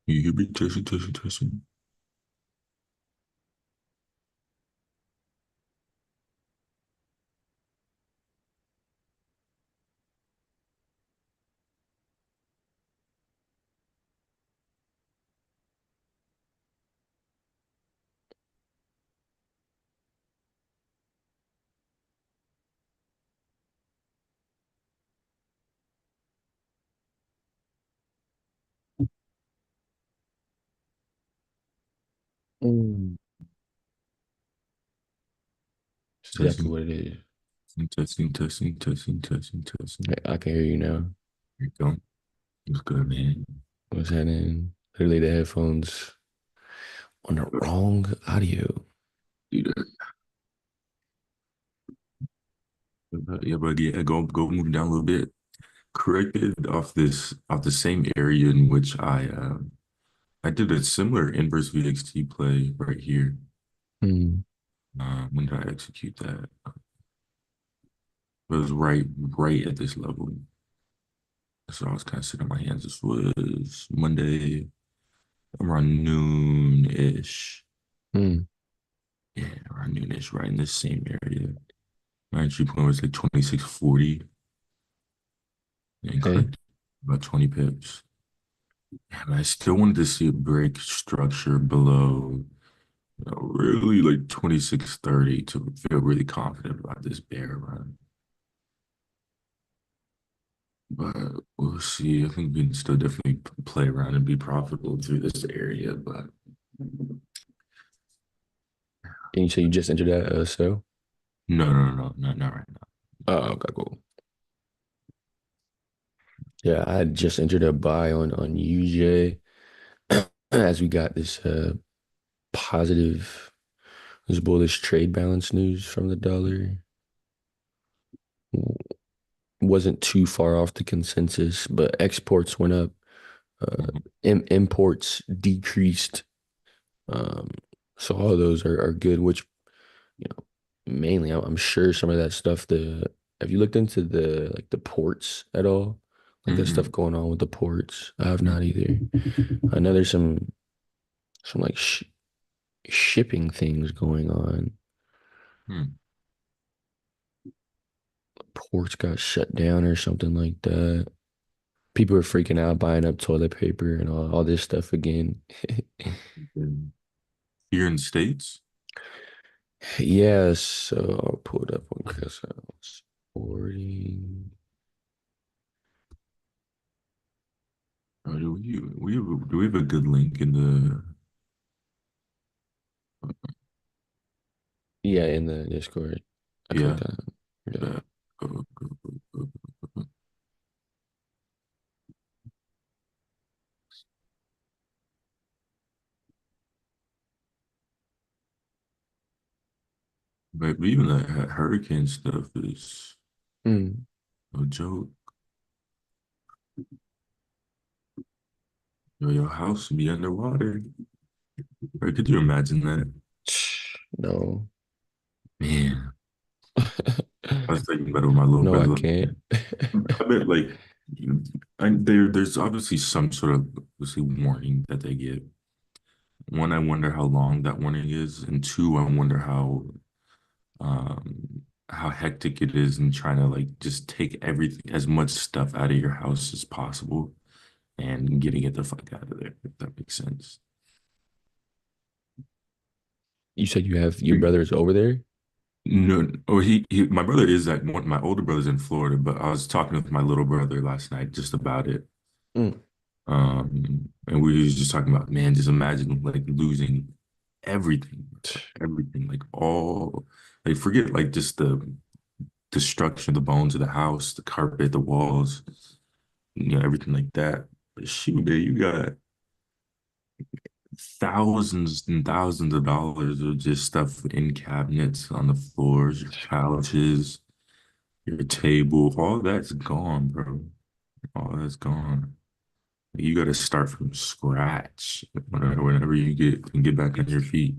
You hear me? Testing, testing, testing. Mm. It's exactly Testing, what it is. testing, testing, testing, testing, testing. I can hear you now. Here you go. What's good, man? What's happening? Literally the headphones on the wrong audio. Do that. Yeah, but yeah, go move down a little bit. Corrected off the same area in which I did a similar inverse VXT play right here. Mm. When did I execute that? It was right at this level. So I was kind of sitting on my hands. This was Monday around noon-ish. Mm. Yeah, around noonish, right in this same area. My entry point was like 2640 and Okay. correct about 20 pips. And I still wanted to see a break structure below, really like 2630 to feel really confident about this bear run. But we'll see. I think we can still definitely play around and be profitable through this area. But And you say you just entered that so? no, not right now. Oh, okay, cool. Yeah, I had just entered a buy on UJ as we got positive, this bullish trade balance news from the dollar. Wasn't too far off the consensus, but exports went up, uh, Mhm. imports decreased. Um, so all of those are good, which, you know, mainly I'm sure some of that stuff, have you looked into the ports at all? Like the stuff Mhm. going on with the ports? I have not Mhm. either. I know there's some like shipping things going on. Mhm. Ports got shut down or something like that. People are freaking out buying up toilet paper and all this stuff again. Mhm. Here in the States, Yeah, so I'll pull it up on Carousel. Sporting. do we have a good link in the Yeah, in the Discord. I clicked yeah, on it. Yeah. uh, go. But even the hurricane stuff is Mm. no joke. Your house would be underwater. Or could you imagine that? No. Man, I was thinking about it with my little No, I brother. can't. I bet like there's obviously some sort of obviously warning that they give. One, I wonder how long that warning is, and two, I wonder how hectic it is in trying to like just take everything as much stuff out of your house as possible and getting it the fuck out of there, if that makes sense. You said you have your brother's over there? No, or my brother is like one, my older brother's in Florida, but I was talking with my little brother last night just about it. Mm. And we was just talking about, man, just imagine like losing everything, like all, like forget like just the destruction of the bones of the house, the carpet, the walls, everything like that. But shoot, man, you got thousands and thousands of dollars of just stuff in cabinets on the floors, your couches, your table, all that's gone, bro. All that's gone. You got to start from scratch whenever you get back on your feet.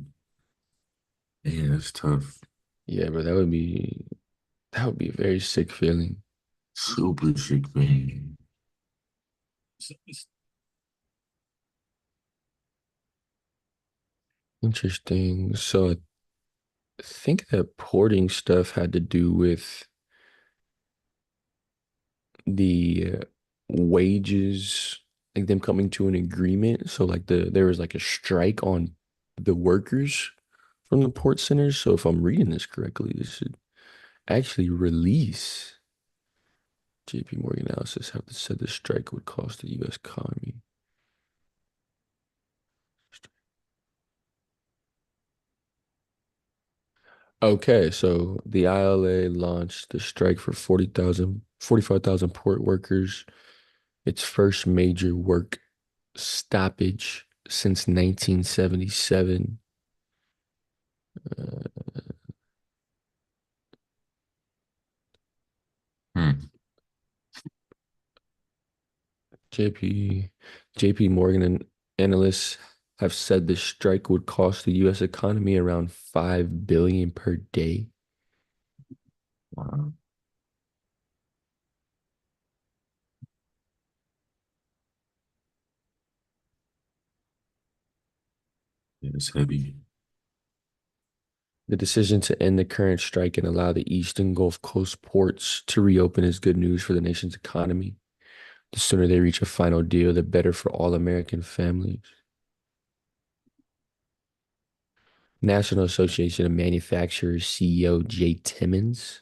Yeah, it's tough. Yeah, but that would be a very sick feeling. Super sick thing. Interesting. So I think that porting stuff had to do with the wages, like them coming to an agreement. So like there was like a strike on the workers from the port centers. So if I'm reading this correctly, this should actually release. JP Morgan analysis have said the strike would cost the US economy. Okay, so the ILA launched the strike for 45,000 port workers, its first major work stoppage since 1977. Uh, Hmm. JP JP Morgan and analysts have said the strike would cost the US economy around 5 billion per day. Wow. Yeah, it's heavy. The decision to end the current strike and allow the Eastern Gulf Coast ports to reopen is good news for the nation's economy. The sooner they reach a final deal, the better for all American families. National Association of Manufacturers CEO Jay Timmons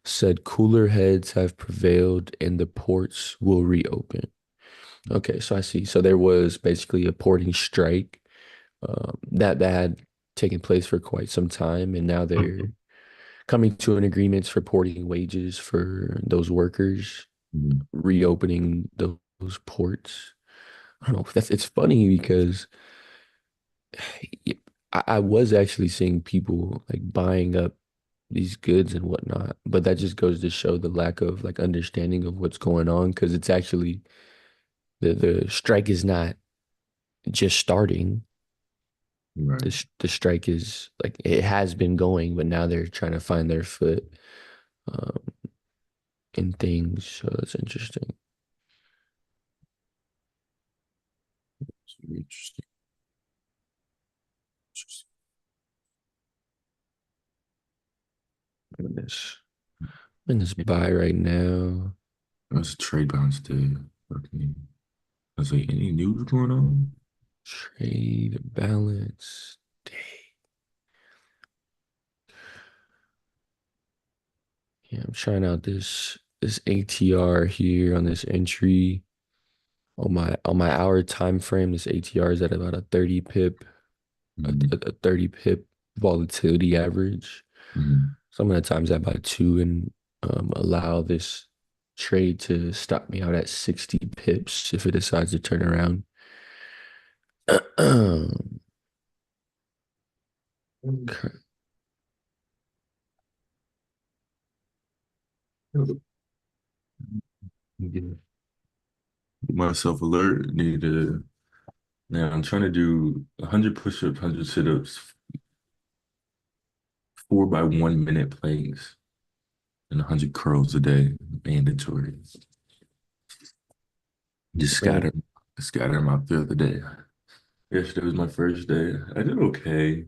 said cooler heads have prevailed and the ports will reopen. Okay, so I see. So there was basically a porting strike that had taken place for quite some time, and now they're coming to an agreement for porting wages for those workers, Mhm. reopening those ports. I don't know. It's funny because I was actually seeing people like buying up these goods and whatnot, but that just goes to show the lack of like understanding of what's going on because it's actually the strike is not just starting. Right. The strike is like it has been going, but now they're trying to find their foot um, in things. So that's interesting. It's very interesting. Interesting. I'm in this buy right now. That's a trade balance day. Okay. I was like, any news going on? Trade balance day. Yeah, I'm trying out this ATR here on this entry on my hour time frame. This ATR is at about a 30 pip, Mm-hmm. a 30 pip volatility average. Mm-hmm. So I'm gonna times that by two and allow this trade to stop me out at 60 pips if it decides to turn around. Okay. Get myself alert. Need to now. I'm trying to do 100 push-ups, 100 sit-ups, 4 by 1 minute planks, and 100 curls a day. Mandatory. Just Right. scatter them out throughout the day. Yesterday was my first day. I did okay.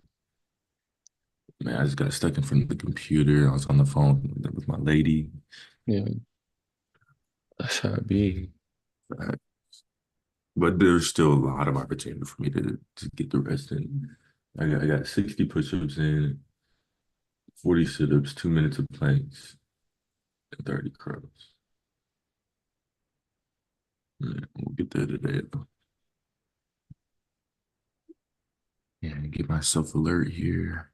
Man, I just got stuck in front of the computer. I was on the phone with my lady. Yeah, that's how it be. Uh, But there's still a lot of opportunity for me to get the rest in. I got 60 push-ups in, 40 sit-ups, 2 minutes of planks, and 30 curls. Yeah, we'll get there today, though. Yeah, get myself alert here.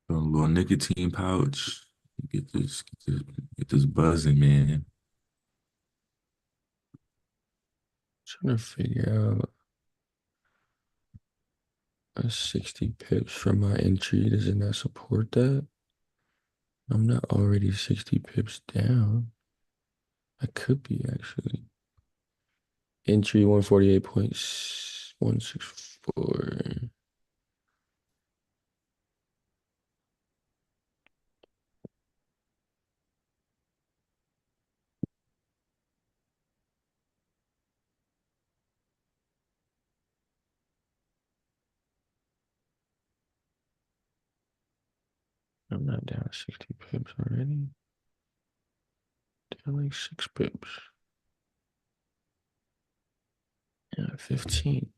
A little nicotine pouch. Get this buzzing, man. Trying to figure out a 60 pips from my entry. Does it not support that? I'm not already 60 pips down. I could be actually. Entry 148.164. I'm not down 60 pips already. Down like 6 pips. Yeah, 15.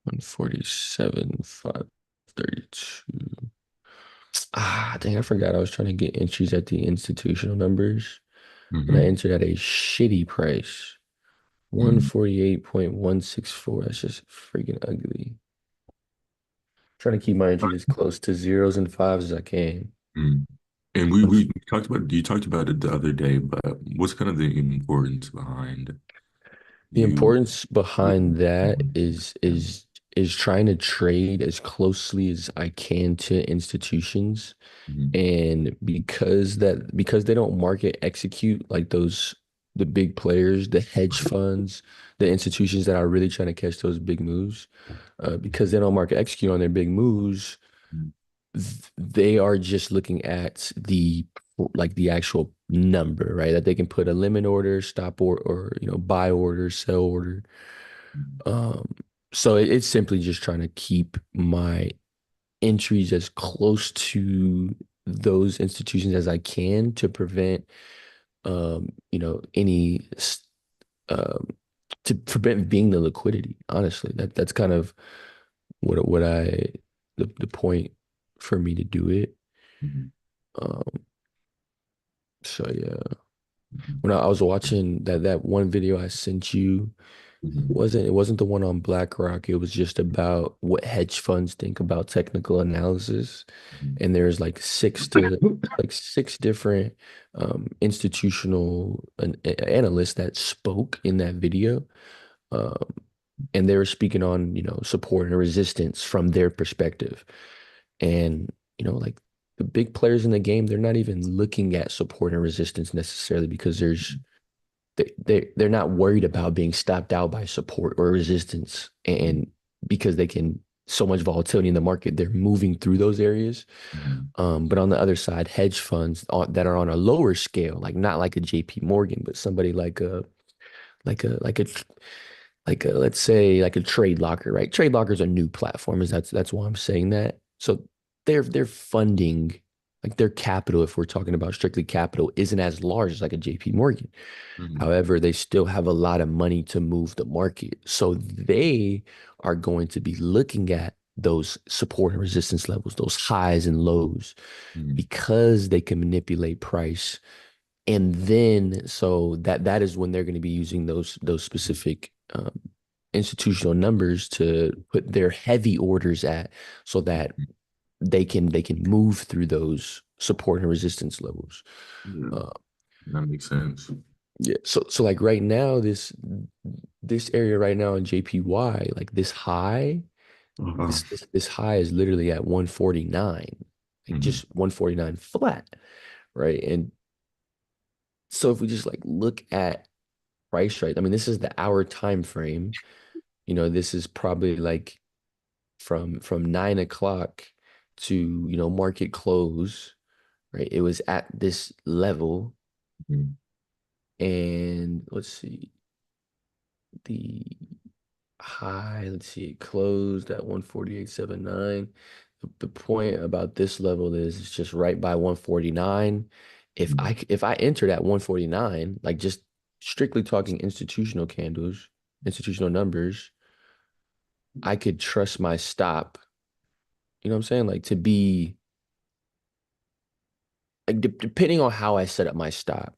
147, 532. Ah, dang, I forgot I was trying to get entries at the institutional numbers. And I Mm-hmm. entered at a shitty price. Mm-hmm. 148.164. That's just freaking ugly. Trying to keep my entries as close to zeros and fives as I can. Mm. And we Unf- talked about you talked about it the other day, but what's kind of the importance behind The you importance behind looking that on is trying to trade as closely as I can to institutions. Mhm. And because they don't market execute like those the big players, the hedge funds, the institutions that are really trying to catch those big moves, because they don't market execute on their big moves, they are just looking at the actual number, right? That they can put a limit order, stop or buy order, sell order. Um, so it's simply just trying to keep my entries as close to those institutions as I can to prevent any um to prevent being the liquidity. Honestly, that's kind of what I the point for me to do it. Mhm. Um, so yeah, Mhm. when I was watching that one video I sent you, Mhm. it wasn't the one on BlackRock. It was just about what hedge funds think about technical analysis. Mhm. And there's like six different institutional analysts that spoke in that video. Um, and they were speaking on, support and resistance from their perspective. And, like the big players in the game, they're not even looking at support and resistance necessarily because they're not worried about being stopped out by support or resistance. And because they can so much volatility in the market, they're moving through those areas. Mhm. But on the other side, hedge funds that are on a lower scale, like not like a JP Morgan, but somebody like a like a like a let's say like a Trade Locker, right? Trade Locker is a new platform, is that's why I'm saying that. So they're funding like their capital, if we're talking about strictly capital, isn't as large as like a JP Morgan. Mhm. However, they still have a lot of money to move the market. So they are going to be looking at those support and resistance levels, those highs and lows, Mhm. because they can manipulate price. And then so that is when they're going to be using those specific institutional numbers to put their heavy orders at so that they can move through those support and resistance levels. Yeah, Uh, that makes sense. Yeah. So like right now, this area right now in JPY, like this high, Uh-huh. this high is literally at 149, like Mhm. just 149 flat, right? And so if we just like look at price right, I mean, this is the hour time frame. This is probably like from 9 o'clock to market close, right? It was at this level, Mhm. and let's see the high. Let's see, it closed at 148.79. The point about this level is it's just right by 149. If I entered at 149, like just strictly talking institutional candles, institutional numbers, I could trust my stop. You know what I'm saying? Like to be like depending on how I set up my stop,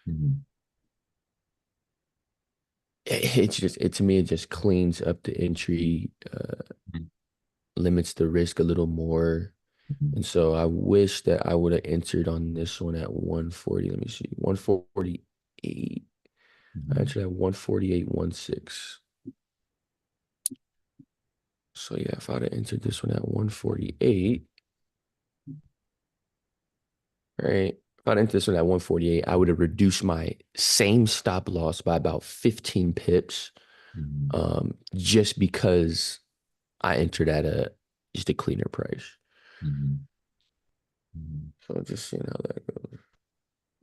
Mhm. it's just it to me it just cleans up the entry, limits the risk a little more. Mhm. And so I wish that I would have entered on this one at 140. Let me see. 148. I Mhm. entered at 148.16. So yeah, if I'd have entered this one at 148, right? If I'd entered this one at 148, I would have reduced my same stop loss by about 15 pips. Mhm. Just because I entered at just a cleaner price. Mhm. Mhm. So just seeing how that goes.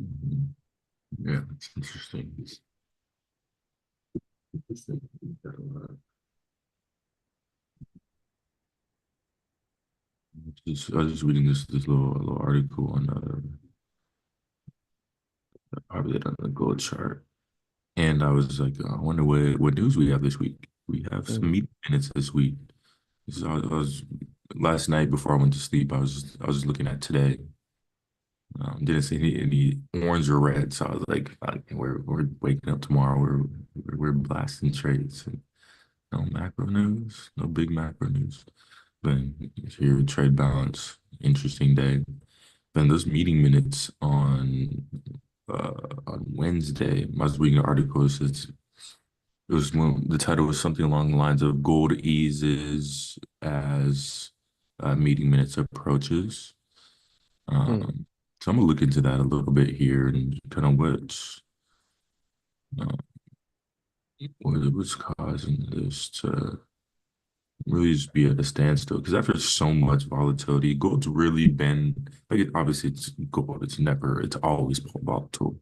Mhm. Yeah, it's interesting. I was just reading this little article on probably on the gold chart, and I was like, I wonder what news we have this week. We have some Mm, meeting minutes this week. So I was last night before I went to sleep. I was just looking at today. Didn't see any orange or red, so I was like, "Fuck, we're waking up tomorrow. We're blasting trades. And no macro news, no big macro news. But here, trade balance, interesting day. Then those meeting minutes uh, on Wednesday, I was reading an article. It was the title was something along the lines of "Gold eases as meeting minutes approaches." mm. Um, so I'm gonna look into that a little bit here and kind of uh, what's causing this to really just be at a standstill. Because after so much volatility, gold's really been like obviously it's gold. It's always volatile.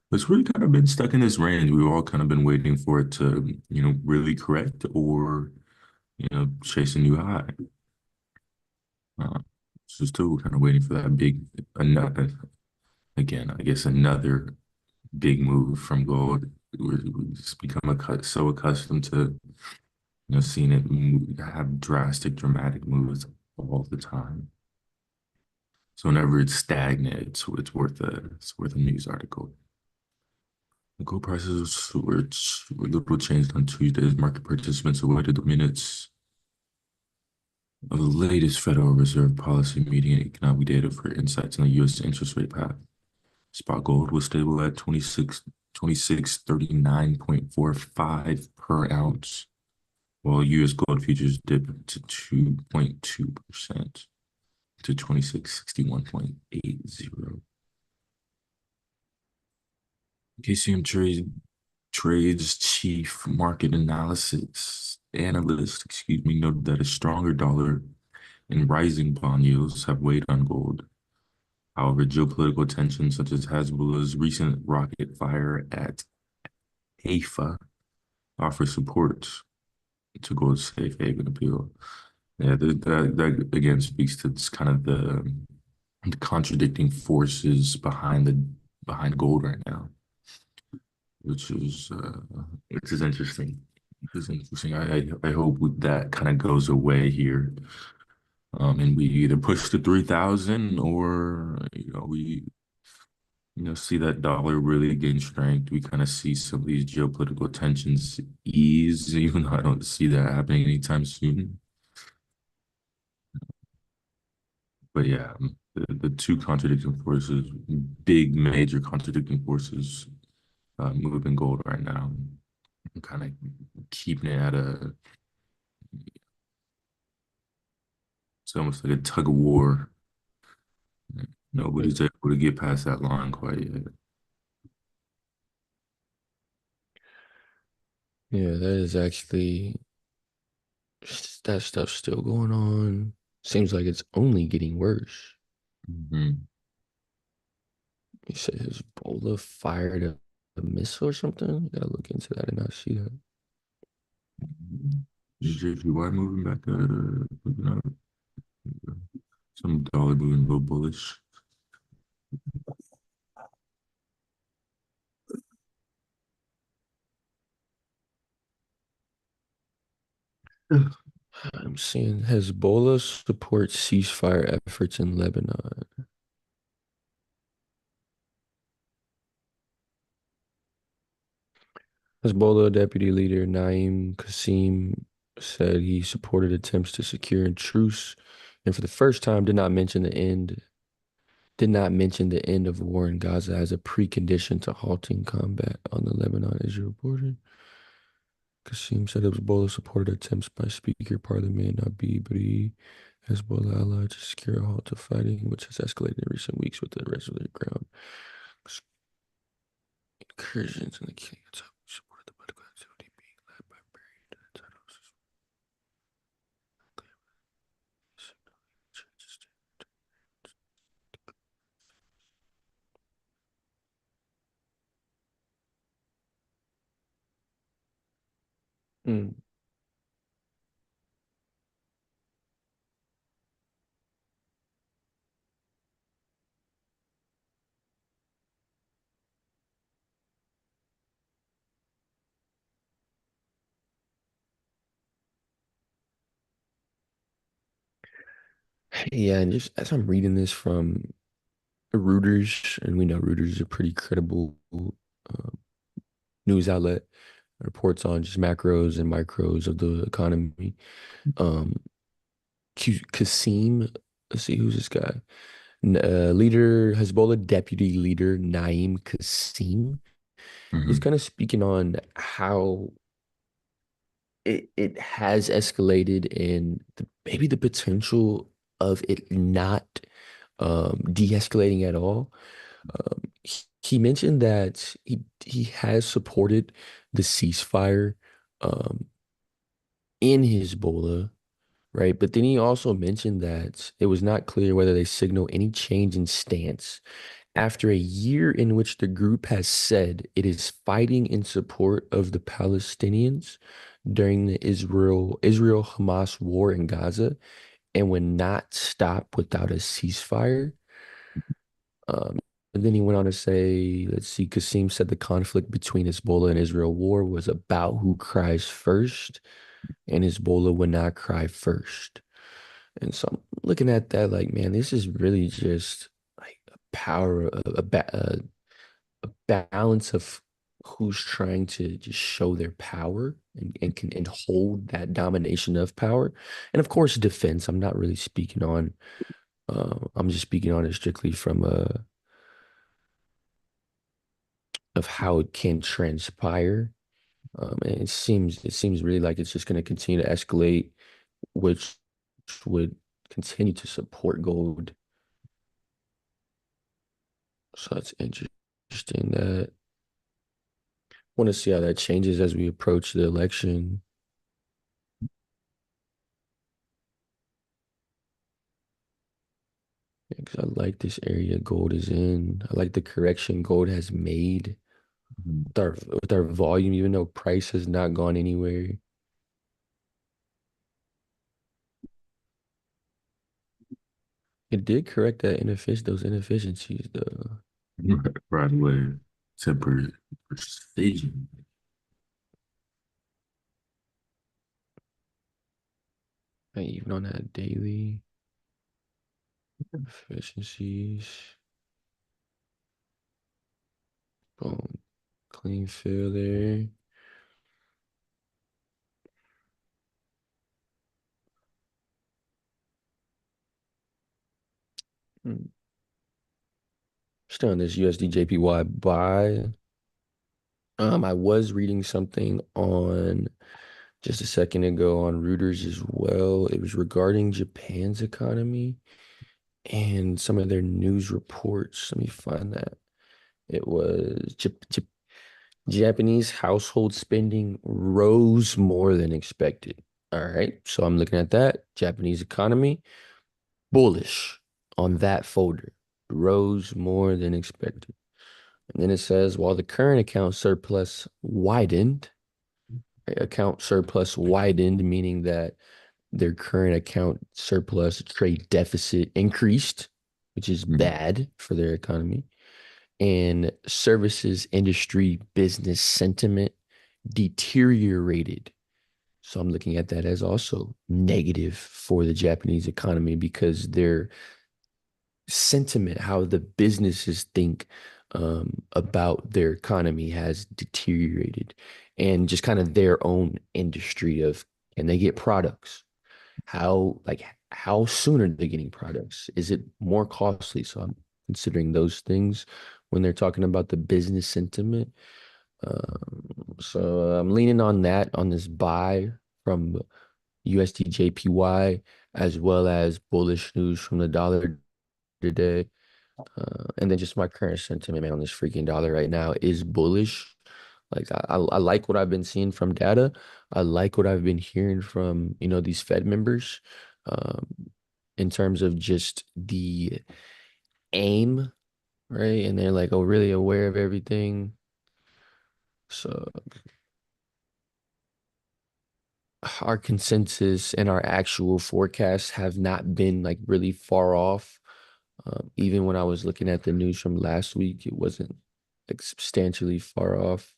But it's really kind of been stuck in this range. We've all kind of been waiting for it to really correct or chase a new high. Uh, so still kind of waiting for that big another again. I guess another big move from gold. We just become so accustomed to seeing it have drastic, dramatic moves all the time. So whenever it's stagnant, it's worth a news article. The gold prices were little changed on Tuesday market participants awaited the minutes of the latest Federal Reserve policy meeting and economic data for insights on the U.S. interest rate path. Spot gold was stable at 2639.45 per ounce, while U.S. gold futures dipped to 2.2% to 2661.80. KCM Trades chief market analysis analyst, noted that a stronger dollar and rising bond yields have weighed on gold. However, geopolitical tensions such as Hezbollah's recent rocket fire at Haifa offer support to gold's safe haven appeal. Yeah, that again speaks to this kind of the contradicting forces behind gold right now, which is which is interesting. Which is interesting. I hope that kind of goes away here, and we either push to 3,000 or we see that dollar really gain strength. We kind of see some of these geopolitical tensions ease, even though I don't see that happening anytime soon. But yeah, the two contradicting forces, big major contradicting forces, moving gold right now, kind of keeping it at it's almost like a tug of war. Nobody's able to get past that line quite yet. Yeah, that is actually that stuff's still going on. Seems like it's only getting worse. Hmm. He said Hezbollah fired a missile or something. Gotta look into that and not see that. JPY moving back, looking up. Some dollar moving a little bullish. I'm seeing Hezbollah supports ceasefire efforts in Lebanon. Hezbollah deputy leader Naim Qassem said he supported attempts to secure a truce and for the first time did not mention the end of war in Gaza as a precondition to halting combat on the Lebanon-Israel border. Qassem said Hezbollah supported attempts by Speaker Parliament Abibri Hezbollah allied to secure a halt to fighting, which has escalated in recent weeks with the resolute ground incursions and the killing of supported the political activity being led by buried titles. Mm. Yeah, and just as I'm reading this from Reuters, and we know Reuters is a pretty credible news outlet, reports on just macros and micros of the economy. Um, Qasim, let's see who's this guy. Leader Hezbollah deputy leader Naim Qasim is Hmm. kind of speaking on how it has escalated and maybe the potential of it not de-escalating at all. He mentioned that he has supported the ceasefire um, in Hezbollah, right? But then he also mentioned that it was not clear whether they signal any change in stance after a year in which the group has said it is fighting in support of the Palestinians during the Israel Hamas war in Gaza and would not stop without a ceasefire. Um, and then he went on to say, let's see, Qasim said the conflict between Hezbollah and Israel war was about who cries first, and Hezbollah would not cry first. And so I'm looking at that like, man, this is really just like a power, a balance of who's trying to just show their power and can and hold that domination of power. And of course, defense. I'm not really speaking on, I'm just speaking on it strictly from of how it can transpire. And it seems really like it's just going to continue to escalate, which would continue to support gold. So it's interesting that want to see how that changes as we approach the election. Because I like this area gold is in. I like the correction gold has made with our volume, even though price has not gone anywhere. It did correct those inefficiencies though. Right away. To precision. Like, even on that daily efficiencies. Boom. Clean fill there. Hmm. Still on this USD JPY buy. I was reading something on just a second ago on Reuters as well. It was regarding Japan's economy and some of their news reports. Let me find that. It was Japanese household spending rose more than expected. All right. So I'm looking at that. Japanese economy, bullish on that folder. Rose more than expected. And then it says, while the current account surplus widened, account surplus widened, meaning that their current account surplus trade deficit increased, which is Mhm. bad for their economy. And services industry business sentiment deteriorated. So I'm looking at that as also negative for the Japanese economy because their sentiment, how the businesses think about their economy has deteriorated, and just kind of their own industry of can they get products? How soon are they getting products? Is it more costly? So I'm considering those things when they're talking about the business sentiment. So I'm leaning on that on this buy from USD JPY as well as bullish news from the dollar today. And then just my current sentiment, man, on this freaking dollar right now is bullish. Like I like what I've been seeing from data. I like what I've been hearing from, these Fed members, um, in terms of just the aim, right? And they're like, oh, really aware of everything. So our consensus and our actual forecasts have not been like really far off. Even when I was looking at the news from last week, it wasn't like substantially far off.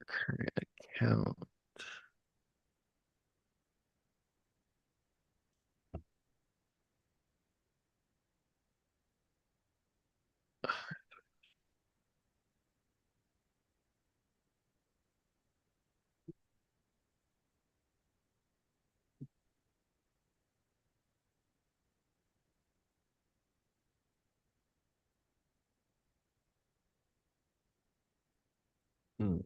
Current account. Hmm,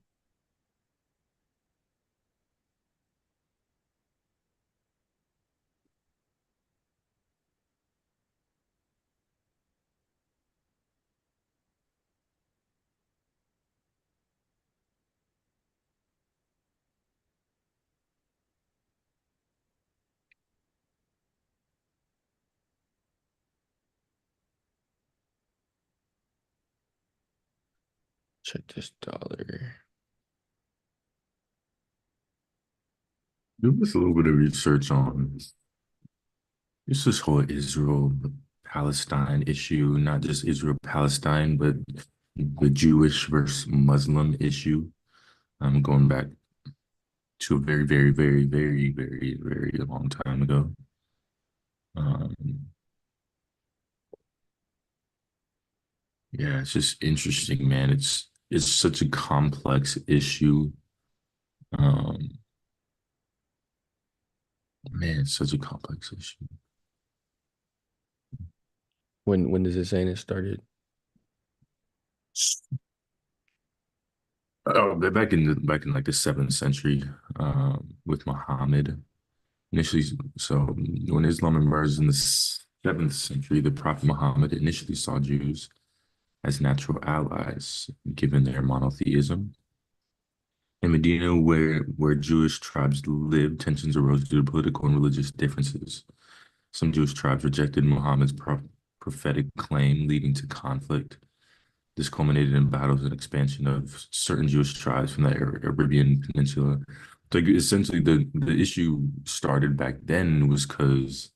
check this dollar. Do this a little bit of research on this whole Israel Palestine issue, not just Israel Palestine, but the Jewish versus Muslim issue. I'm going back to a very, very, very, very, very, very long time ago. Um, yeah, it's just interesting, man. It's such a complex issue. Um, man, it's such a complex issue. When does it say it started? Oh, back in like the seventh century, with Muhammad. Initially, so when Islam emerged in the seventh century, the Prophet Muhammad initially saw Jews as natural allies, given their monotheism. In Medina, where Jewish tribes lived, tensions arose due to political and religious differences. Some Jewish tribes rejected Muhammad's prophetic claim, leading to conflict. This culminated in battles and expansion of certain Jewish tribes from the Arabian Peninsula. Like essentially, the issue started back then was because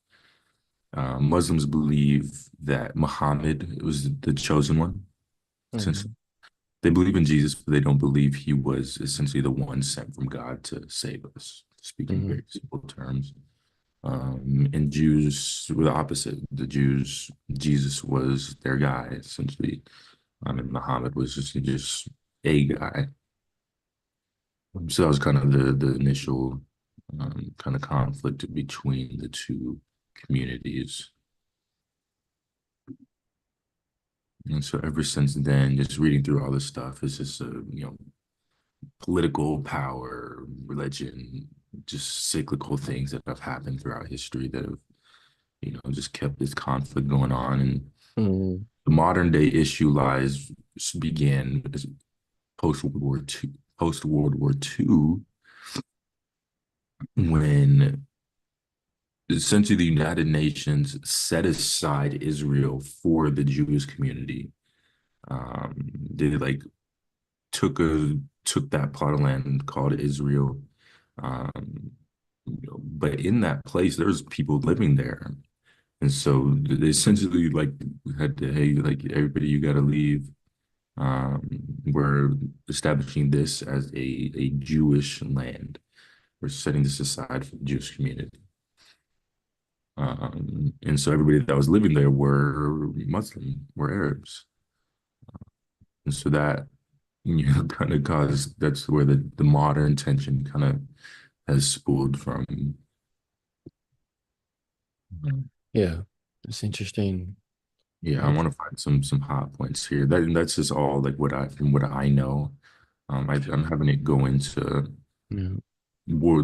Muslims believe that Muhammad was the chosen one. Since Mhm. they believe in Jesus, but they don't believe he was essentially the one sent from God to save us, speaking Hmm. very simple terms. And Jews were the opposite. The Jews, Jesus was their guy, essentially. And Muhammad was just a guy. So that was kind of the initial kind of conflict between the two communities. And so ever since then, just reading through all this stuff, it's just political power, religion, just cyclical things that have happened throughout history that have, just kept this conflict going on. And Hmm. the modern day issue began post World War II, post World War II, when essentially the United Nations set aside Israel for the Jewish community. They like took that plot of land called Israel. But in that place, there's people living there. And so they essentially like had to, hey, like everybody, you got to leave. Um, we're establishing this as a Jewish land. We're setting this aside for the Jewish community. And so everybody that was living there were Muslim, were Arabs. And so that, kind of caused, that's where the modern tension kind of has spooled from. Yeah, it's interesting. Yeah, I It's, want to find some hot points here. That's just all like from what I know. I'm having it go into yeah,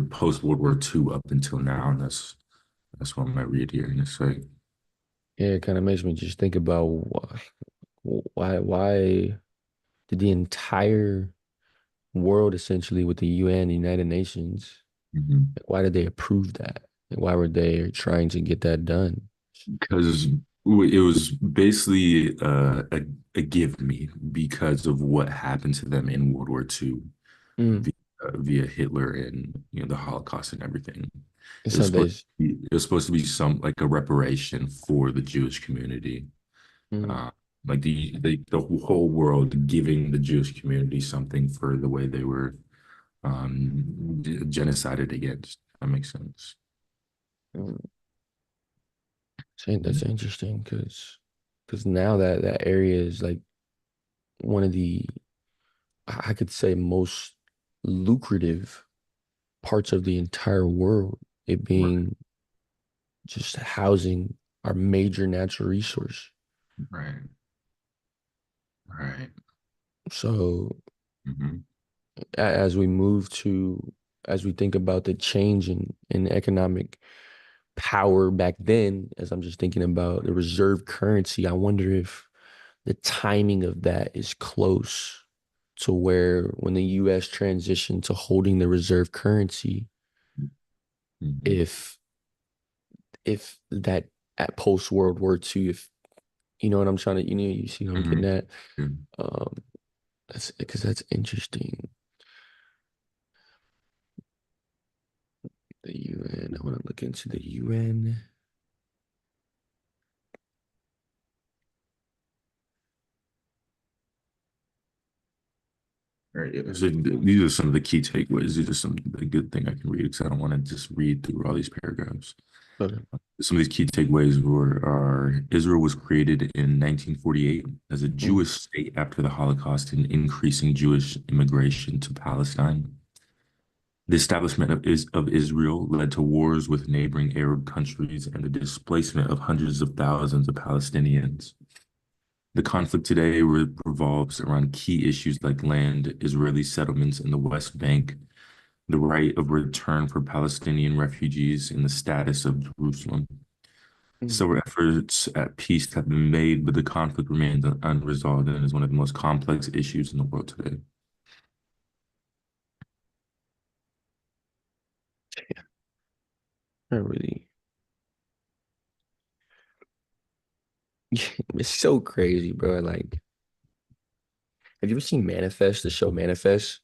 post World War II up until now, and that's what I might read here in a sec. yeah, it kind of makes me just think about why did the entire world essentially with the UN, the United Nations, Mhm. like, why did they approve that? Like, why were they trying to get that done? Because It was basically a give me because of what happened to them in World War II Mm. via, via Hitler and the Holocaust and everything. It's not that. It was supposed to be some like a reparation for the Jewish community, Mm. uh, like the whole world giving the Jewish community something for the way they were genocided against. That makes sense. Mm. That's interesting because now that area is like one of the I could say most lucrative parts of the entire world. It Right, being just housing our major natural resource. right, right. So Hmm. as we move to as we think about the change in economic power back then, as I'm just thinking about the reserve currency, I wonder if the timing of that is close to where when the US transitioned to holding the reserve currency, Hmm. if that at post World War II, if you know what I'm trying to, you see what I'm getting Hmm. at. Um, that's because that's interesting. The UN. I want to look into the UN. Right. Yeah. So these are some of the key takeaways. These are some the good thing I can read because I don't want to just read through all these paragraphs. Okay. Some of these key takeaways are Israel was created in 1948 as a Mm, Jewish state after the Holocaust and increasing Jewish immigration to Palestine. The establishment of Israel led to wars with neighboring Arab countries and the displacement of hundreds of thousands of Palestinians. The conflict today revolves around key issues like land, Israeli settlements in the West Bank, the right of return for Palestinian refugees, and the status of Jerusalem. mm. Several efforts at peace have been made, but the conflict remains unresolved and is one of the most complex issues in the world today. I really, it's so crazy, bro. Like, have you ever seen Manifest, the show Manifest?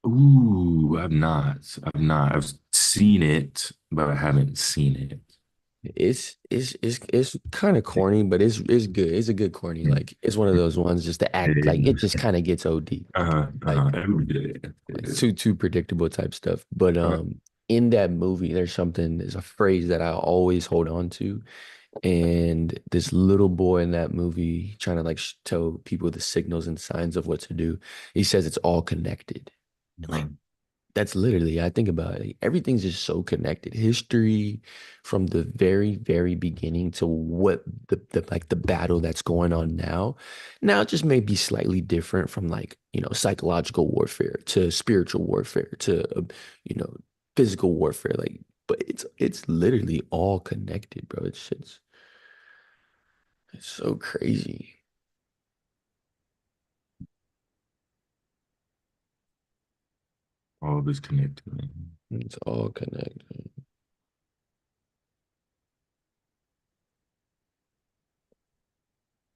Ooh, I've not. I've not. I've seen it, but I haven't seen it. It's kind of corny, but it's good. It's a good corny. Yeah. Like it's one of those ones just to act like it just kind of gets OD. Uh-huh. Like Every day. like too predictable type stuff. But Uh, in that movie, there's a phrase that I always hold on to. And this little boy in that movie trying to like tell people the signals and signs of what to do. He says it's all connected. And like uh, that's literally, I think about it, like, everything's just so connected. History from the very, very beginning to what the like the battle that's going on now. Now it just may be slightly different from like, psychological warfare to spiritual warfare to, you know, physical warfare. Like, but it's literally all connected, bro. It's so crazy. all of it's connected, man. It's all connected.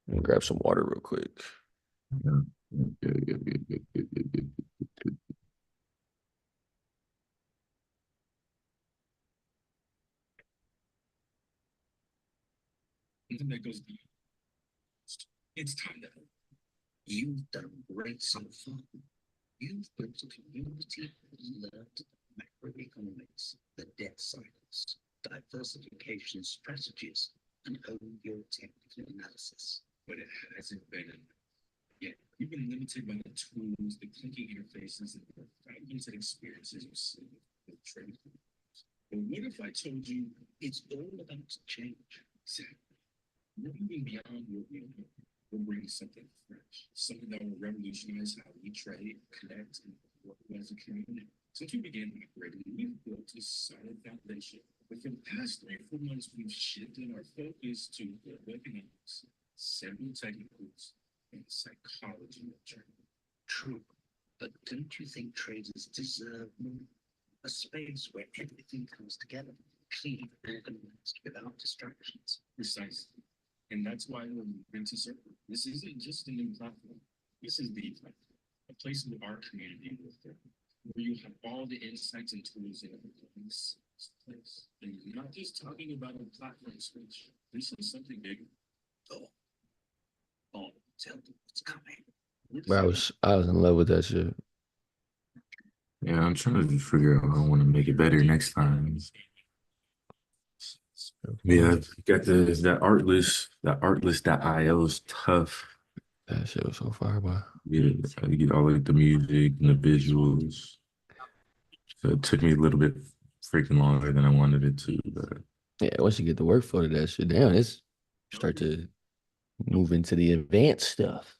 Let me grab some water real quick. Yeah. Good. Something that goes beyond. It's time to help. You've done great so far. You've built a community that learned macroeconomics, the debt cycles, diversification strategies, and own your technical analysis. But it hasn't been enough. Yet, you've been limited by the tools, the clicking interfaces, and the fragmented experiences you see with trading. But what if I told you it's all about to change? Exactly. We're moving beyond what we know. We're bringing something fresh, something that will revolutionize how we trade, connect, and work as a community. Since we began operating, we've built a solid foundation. But for the past 3 or 4 months, we've shifted our focus to web economics, several technicals, and psychology of trading. True, but don't you think traders deserve more? A space where everything comes together, clean, organized, without distractions. Precisely. And that's why we're moving to circle. This isn't just a new platform. This is the platform, a place in our community where you have all the insights and tools in this place. And you're not just talking about a platform switch. This is something bigger. Oh, oh, tell me what's coming. Bro, I was in love with that shit. Yeah, I'm trying to figure out how I want to make it better next time. Yeah, got that artlist.io is tough. That shit was so fire, boy. Yeah, you get all like the music and the visuals. So it took me a little bit freaking longer than I wanted it to, but Yeah, once you get the workflow to that shit down, it's start to move into the advanced stuff.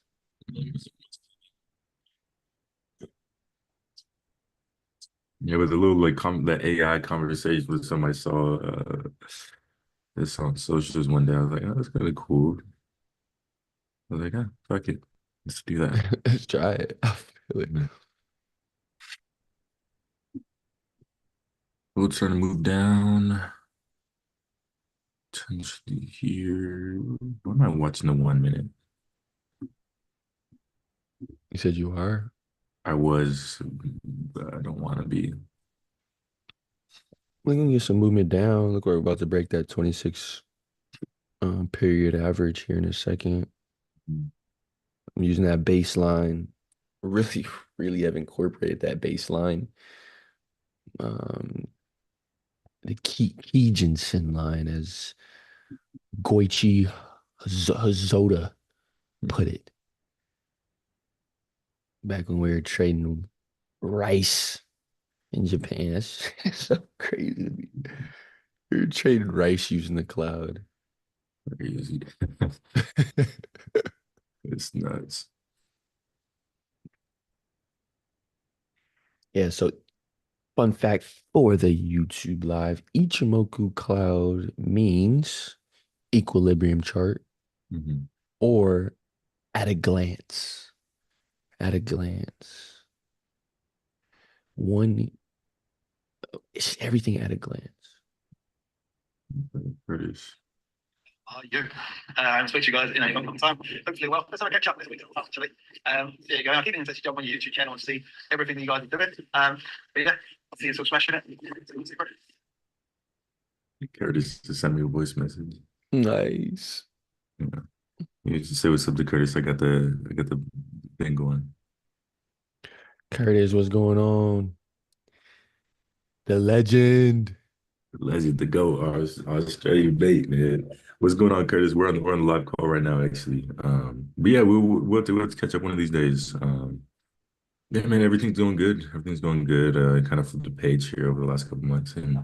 yeah, with a little like that AI conversation with somebody saw this on socials one day. I was like, oh, that's kind of cool. I was like, ah, fuck it. Let's do that. Let's try it. I feel it. Yeah. We'll try to move down. Potentially here. Why am I watching the 1 minute? You said you are? I was, but I don't want to be. We can get some movement down. Look, we're about to break that 26 period average here in a second. I'm using that baseline. Really, really have incorporated that baseline. Um, the Kijinsen line, as Goichi Hazoda put it. Back when we were trading rice in Japan. That's so crazy to me. We were trading rice using the cloud. Crazy. It's nuts. Yeah, so fun fact for the YouTube live, Ichimoku cloud means equilibrium chart Mhm. or at a glance. At a glance. One, it's everything at a glance. British. You? I spoke to you guys in a long time. Hopefully, well, let's have a catch up this week, actually. There you go. I'll keep in touch on my YouTube channel and see everything that you guys are doing. But yeah, I'll see you still smashing it. Curtis just sent me a voice message. Nice. Yeah. You just say what's up to Curtis. I got the thing going. Curtis, what's going on? The legend. Legend to go. Australian bait, man. What's going on, Curtis? We're on the live call right now, actually. But yeah, we'll have to catch up one of these days. Yeah, man, everything's doing good. Everything's going good. Kind of flipped the page here over the last couple months, and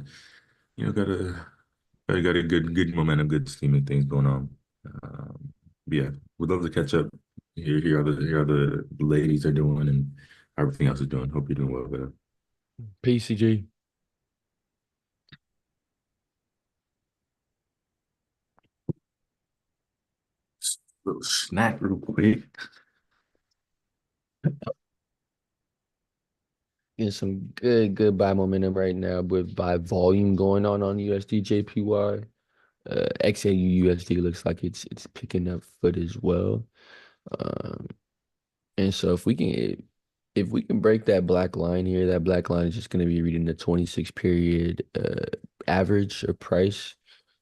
got a good momentum, good steaming things going on. But yeah, we'd love to catch up. Hear how the ladies are doing and how everything else is doing. Hope you're doing well there. PCG. Little snack real quick. Getting some good buy momentum right now with buy volume going on USD JPY. XAU USD looks like it's picking up foot as well. Um, and so if we can break that black line here, that black line is just going to be reading the 26 period average or price.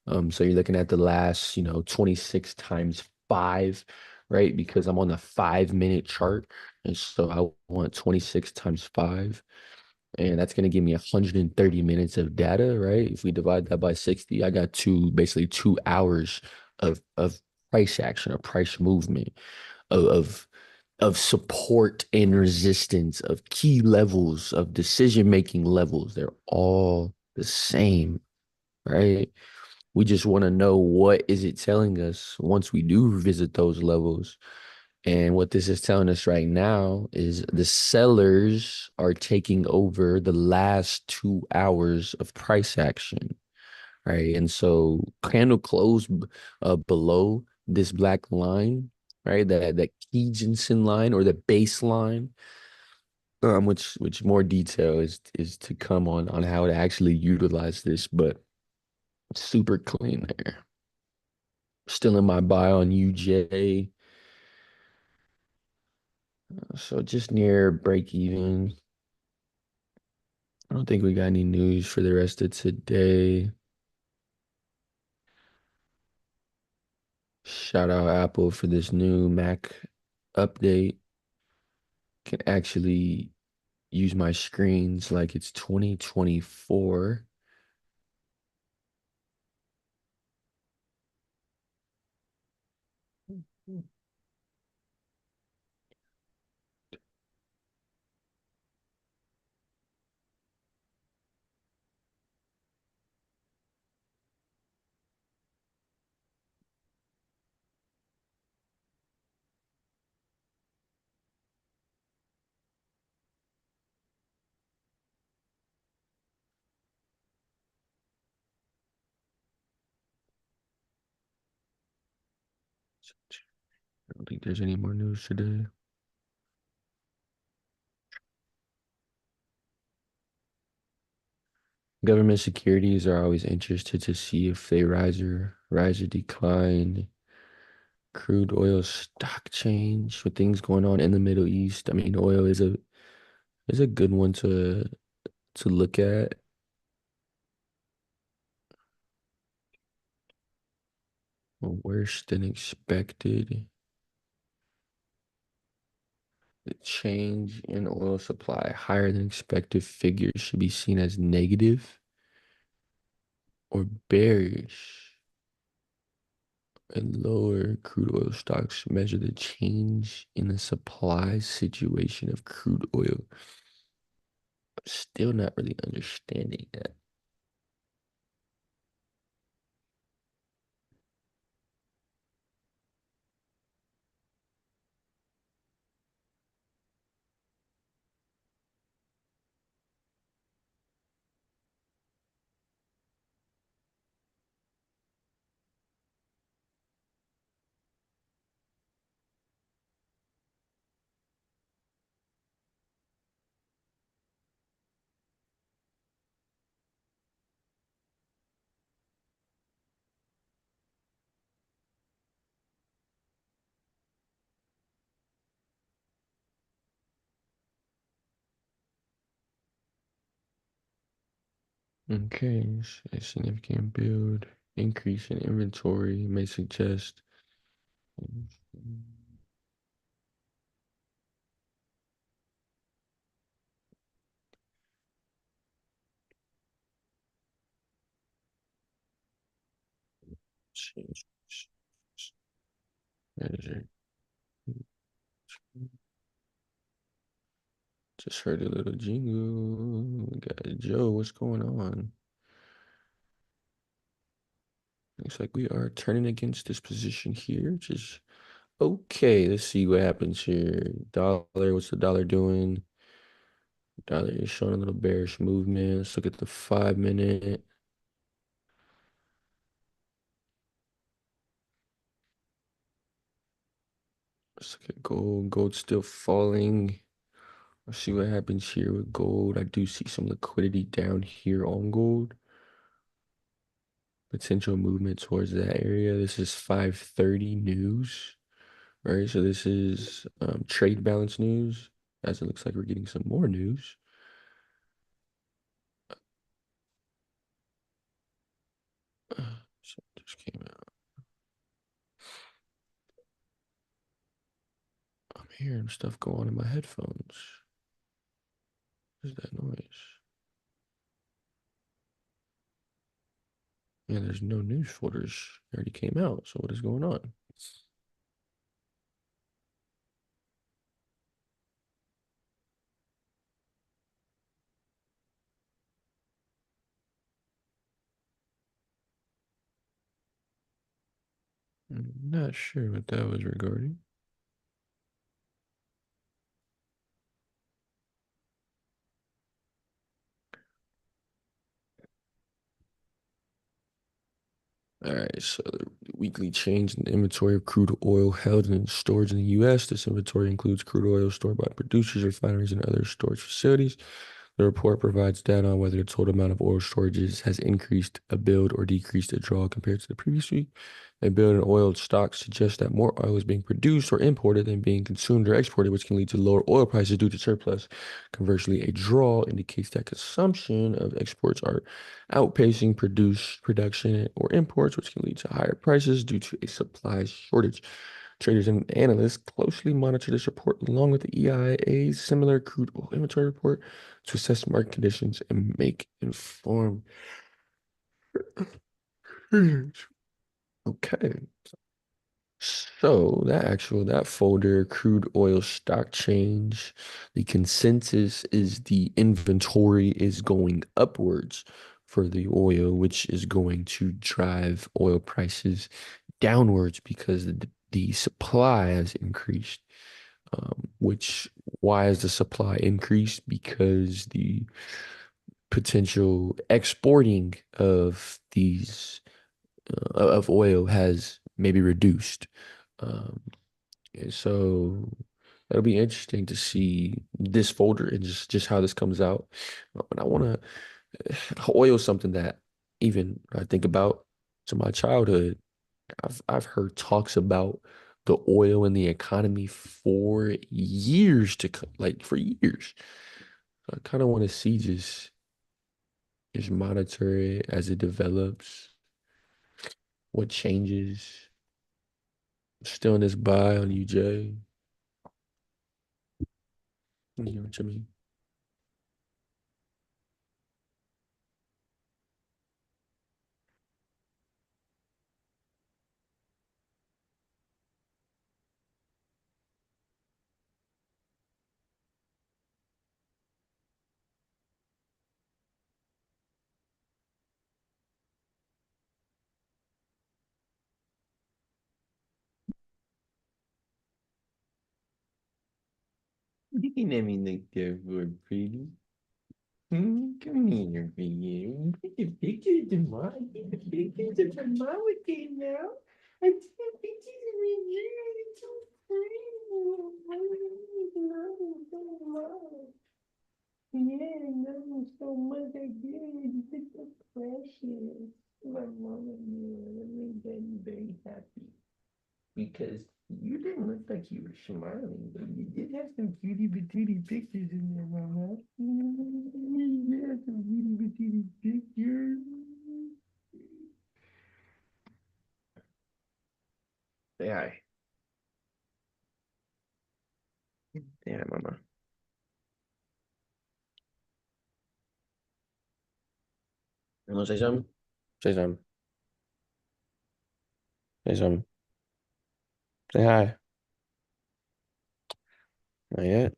So you're looking at the last, 26 times 5, right? Because I'm on the 5-minute chart. And so I want 26 times 5. And that's going to give me 130 minutes of data, right? If we divide that by 60, I got basically 2 hours of price action or price movement of, of of support and resistance, of key levels, of decision-making levels. They're all the same, right? We just want to know, what is it telling us once we do visit those levels. And what this is telling us right now is the sellers are taking over the last 2 hours of price action, right? And so candle close below this black line, right? That Kijinsen line or the baseline, which more detail is to come on how to actually utilize this, but super clean there. Still in my buy on UJ. So just near break even. I don't think we got any news for the rest of today. Shout out Apple for this new Mac update. Can actually use my screens like it's 2024. I don't think there's any more news today. Government securities are always interested to see if they rise or decline. Crude oil stock change with things going on in the Middle East. I mean, oil is a good one to look at. Worse than expected. The change in oil supply higher than expected figures should be seen as negative or bearish. And lower crude oil stocks measure the change in the supply situation of crude oil. Still not really understanding that. Okay, a significant build, increase in inventory may suggest manager. Just heard a little jingle. We got Joe. What's going on? Looks like we are turning against this position here, which is okay. Let's see what happens here. Dollar, what's the dollar doing? Dollar is showing a little bearish movement. Let's look at the 5 minute. Let's look at gold. Gold's still falling. Let's see what happens here with gold. I do see some liquidity down here on gold. Potential movement towards that area. This is 5:30 news, right? So this is trade balance news, as it looks like we're getting some more news. So just came out. I'm hearing stuff go on in my headphones. What is that noise? Yeah, there's no news folders. It already came out. So what is going on? I'm not sure what that was regarding. All right, so the weekly change in the inventory of crude oil held in storage in the U.S. This inventory includes crude oil stored by producers, refineries, and other storage facilities. The report provides data on whether the total amount of oil storages has increased a build or decreased a draw compared to the previous week. A build in oil stocks suggests that more oil is being produced or imported than being consumed or exported, which can lead to lower oil prices due to surplus. Conversely, a draw indicates that consumption of exports are outpacing production or imports, which can lead to higher prices due to a supply shortage. Traders and analysts closely monitor this report along with the EIA's similar crude oil inventory report to assess market conditions and make informed decisions. Okay. So that folder, crude oil stock change, the consensus is the inventory is going upwards for the oil, which is going to drive oil prices downwards because the supply has increased. Which why has the supply increased? Because the potential exporting of these of oil has maybe reduced. Um, and so that'll be interesting to see this folder and just how this comes out. And I want to oil is something that even I think about to my childhood. I've heard talks about the oil and the economy for years to like for years. I kind of want to see just monitor it as it develops, what changes. Still in this buy on UJ. You know what I mean? You can let me look there for pretty. Come here, pretty. Put the pictures of mine. Get the pictures of my mom again now. I took the pictures of me. It's so pretty. I love so much. Yeah, I love you so much. I did. It's so precious. My mom and you. That made daddy very happy. Because you didn't look like you were smiling, but you did have some cutie patootie pictures in there, Mama. You had some cutie patootie pictures. Say hi. Say hi, Mama. You want to say something? Say something. Say something. Say hi. Not yet.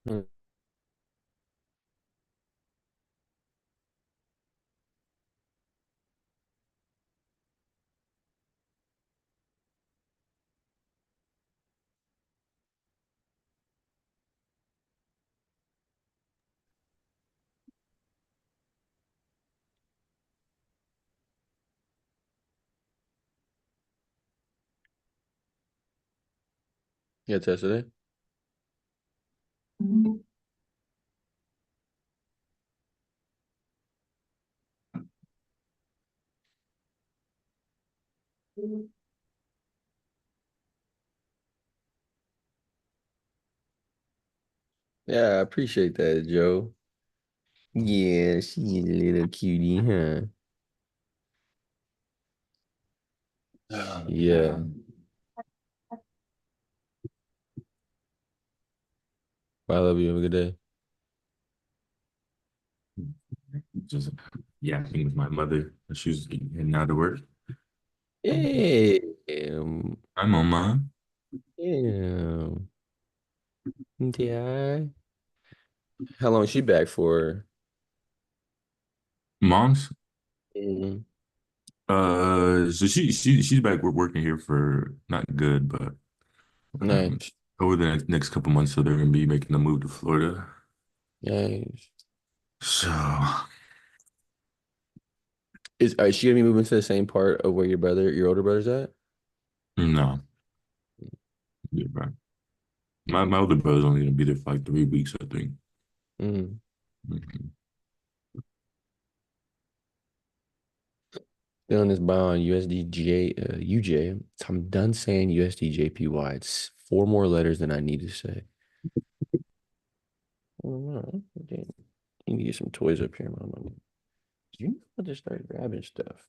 Hmm. You got test today? Yeah, I appreciate that, Joe. Yeah, she's a little cutie, huh? Yeah. I love you. Have a good day. Just yapping with my mother. She was heading out to work. Hey, I'm on mine. damn. Yeah. How long is she back for? Mom's. Mm, So she's back working here for not good, but um, nice. over the next couple months, so they're gonna be making the move to Florida. Nice. So Is she gonna be moving to the same part of where your older brother's at? No, yeah, right. My older brother's only gonna be there for like 3 weeks, I think. Mm. Mhm. Feeling this buy on USDJ, UJ. I'm done saying USDJPY. It's four more letters than I need to say. Oh, no. Okay. You need to get some toys up here, mama. You know how to start grabbing stuff.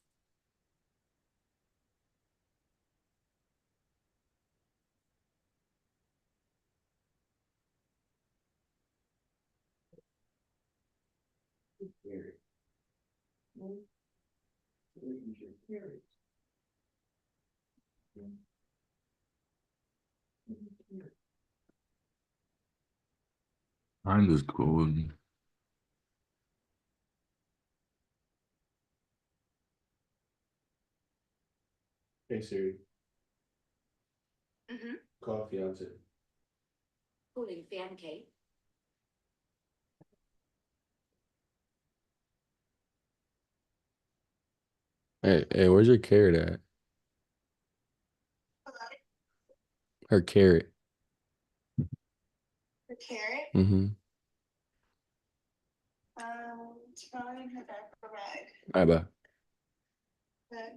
Mine is gold. Hey Siri, Mm-hmm. call fiance. Calling fan Kate. Hey, where's your carrot at? Hello, Her carrot. the carrot. Mm-hmm. It's probably in her diaper bag. All right, bye. But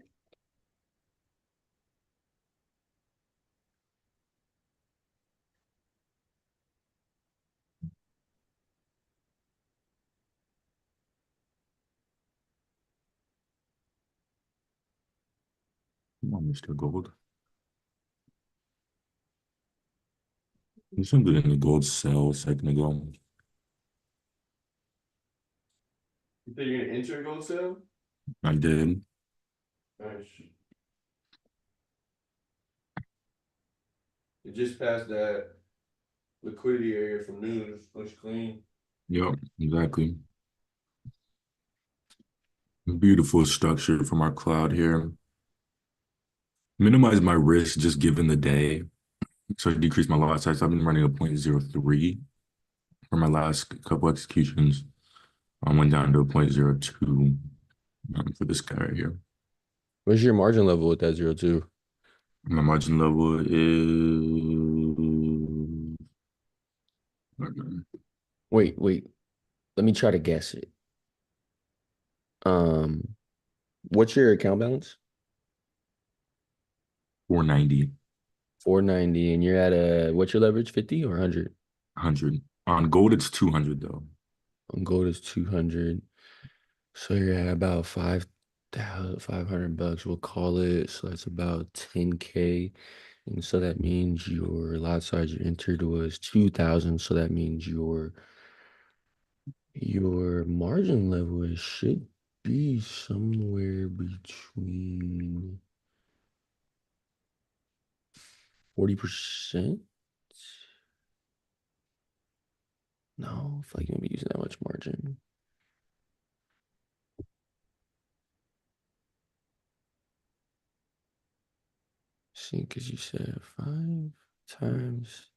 Come on, Mr. Gold. You seemed in the gold cell a second ago. You think you're gonna enter a gold sale? I did. Nice. It just passed that liquidity area from noon. Looks clean. Yep, exactly. Beautiful structure from our cloud here. Minimize my risk just given the day. So I decrease my lot size. I've been running a 0.03 for my last couple executions. I went down to a 0.02 for this guy right here. What's your margin level with that 0.2? My margin level is Wait. Let me try to guess it. Um, what's your account balance? 490, 490, and you're at what's your leverage? 50 or 100? 100. On gold, it's 200 though. On gold is 200. So you're at about 5,500 bucks, we'll call it. So that's about 10K. And so that means your lot size you entered was 2,000. So that means your margin level should be somewhere between 40%. No, I feel like you're gonna be using that much margin. See, because you said 5 times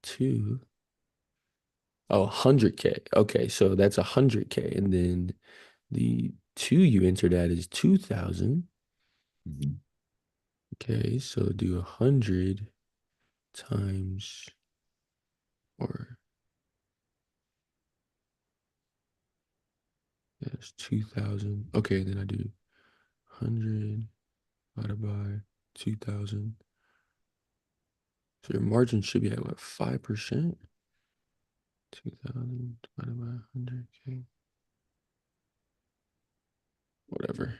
2. Oh, 100K. Okay, so that's 100K. And then the 2 you entered at is 2,000. Mhm. Okay, so do 100 times, or that's 2,000. Okay, then I do 100 divided by 2,000. So your margin should be at what, 5%? 2,000 divided by 100K. Whatever.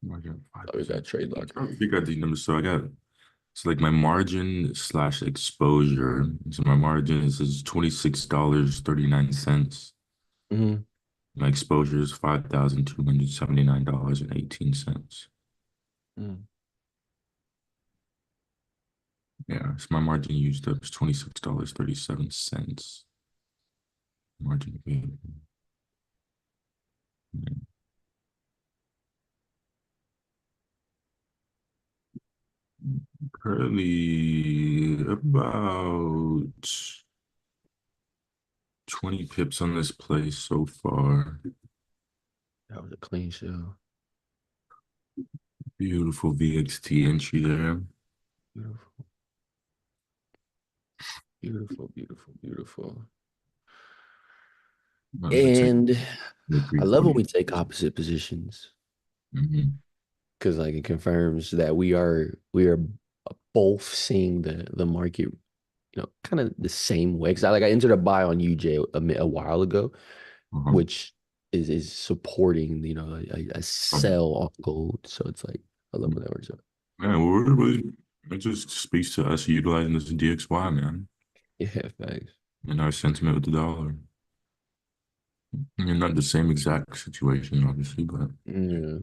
Margin of Oh, we got 5%. trade I locker. figured out these numbers. So I got it's like my margin slash exposure. So my margin is $26.39. Mm-hmm. My exposure is $5,279.18. Mm. Yeah, so my margin used up is $26.37. Margin available. Yeah. Currently about 20 pips on this play so far. That was a clean show. Beautiful VXT entry there. Beautiful, beautiful, beautiful, beautiful. I'm gonna take And the I love when 340. we take opposite positions Mhm. because like it confirms that we are both seeing the market, kind of the same way. Because I entered a buy on UJ a while ago, Uh-huh. which is supporting, a sell on gold. So it's like I love when that works out. Man, we're really, it just speaks to us utilizing this DXY, man, Yeah, thanks. and our sentiment with the dollar. You're not the same exact situation, obviously, but Yeah.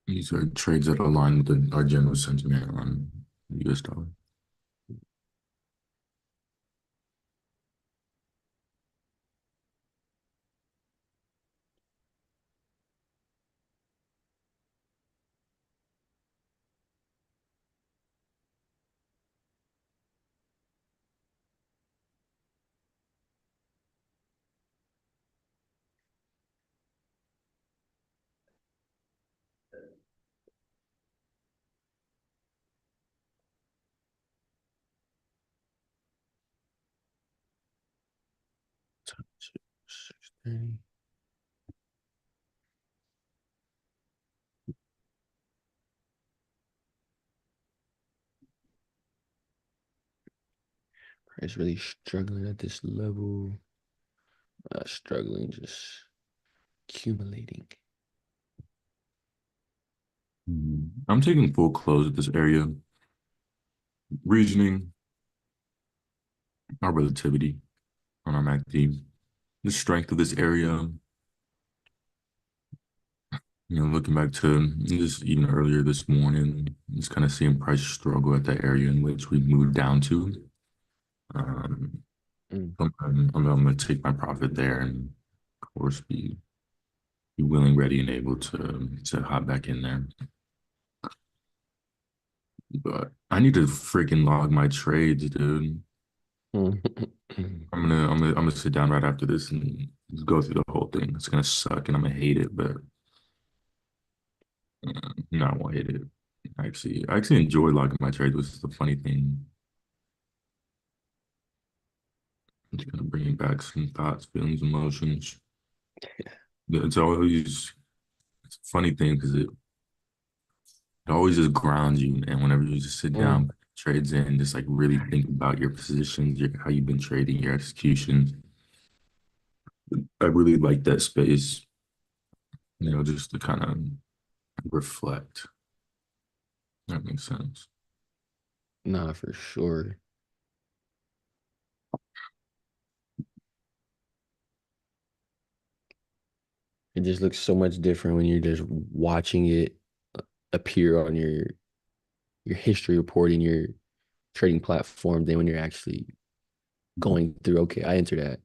these are trades that align with our general sentiment on the US dollar. Top 630. Price really struggling at this level. Struggling, just accumulating. I'm taking full close at this area. Reasoning, our relativity on our MACD, the strength of this area. Looking back to just even earlier this morning, just kind of seeing price struggle at the area in which we moved down to. Um, Mm. I'm going to take my profit there and, of course, be willing, ready, and able to hop back in there. But I need to freaking log my trades, dude. I'm gonna sit down right after this and just go through the whole thing. It's gonna suck and I'm gonna hate it, but no, I won't hate it. I actually enjoy logging my trades, which is the funny thing. It's gonna bring back some thoughts, feelings, emotions. It's always it's a funny thing because it always just grounds you, and whenever you just sit Mm. down, put trades in, just like really think about your positions, how you've been trading, your executions. I really like that space, just to kind of reflect. That makes sense. Nah, for sure. It just looks so much different when you're just watching it appear on your history report in your trading platform than when you're actually going through, okay, I entered at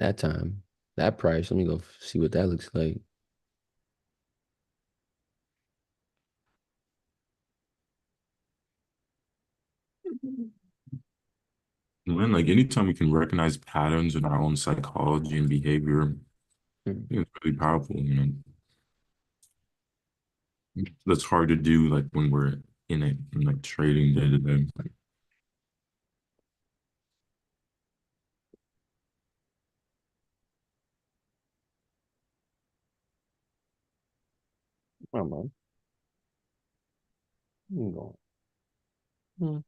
that time, that price. Let me go see what that looks like. And like anytime we can recognize patterns in our own psychology and behavior, I Mm. think it's really powerful. That's hard to do like when we're in it and like trading day to day. Come on, man. Go. Mm.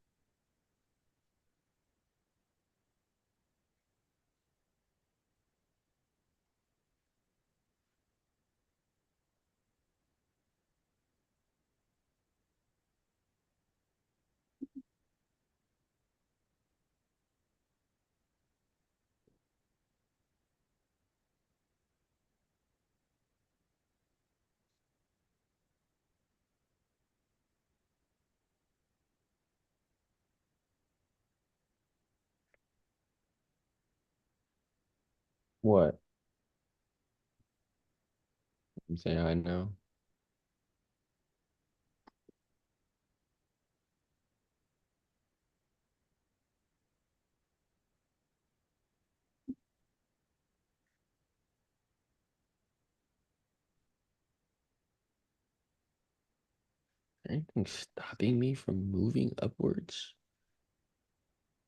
What? I'm saying I know. Anything stopping me from moving upwards?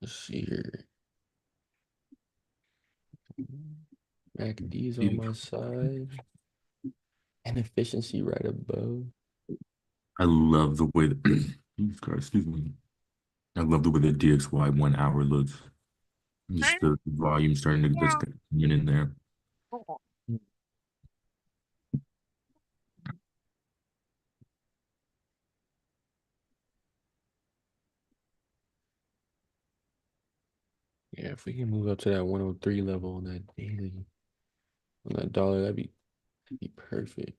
Let's see here. MACD is on my side. And efficiency right above. I love the way the Jesus Christ, excuse me. I love the way the DXY 1 hour looks. Just the volume starting to just get in there. Yeah, if we can move up to that 103 level on that daily, on that dollar, that'd be perfect.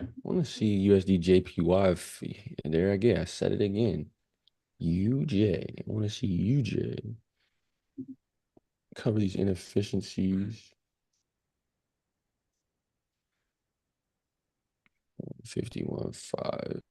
I want to see USD JPY. There I said it again. UJ. I want to see UJ cover these inefficiencies. 51.5.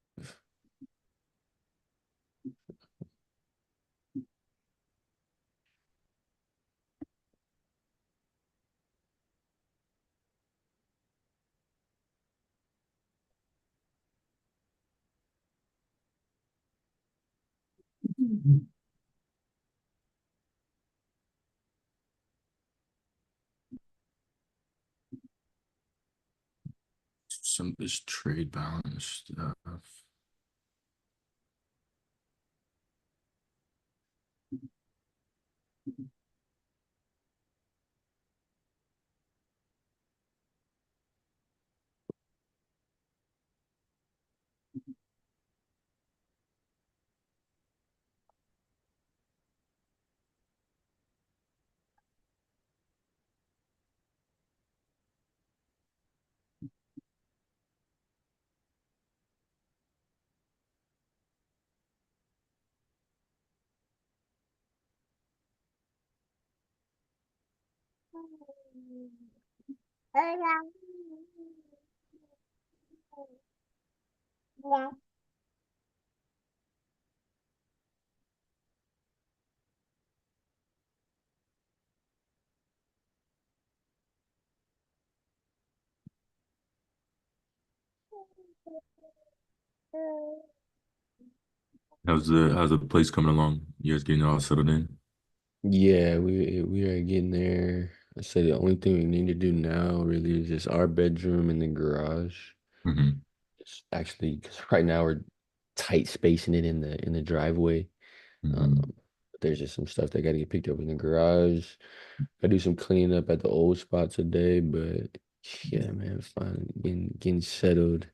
Some of this trade balance stuff. How's the place coming along? You guys getting all settled in? Yeah, we are getting there. I said the only thing we need to do now really is just our bedroom and the garage. Hmm. It's actually, because right now we're tight spacing it in the driveway. Hmm. Um, there's just some stuff that got to get picked up in the garage. I do some cleaning up at the old spot today, but yeah, man, fine, getting settled.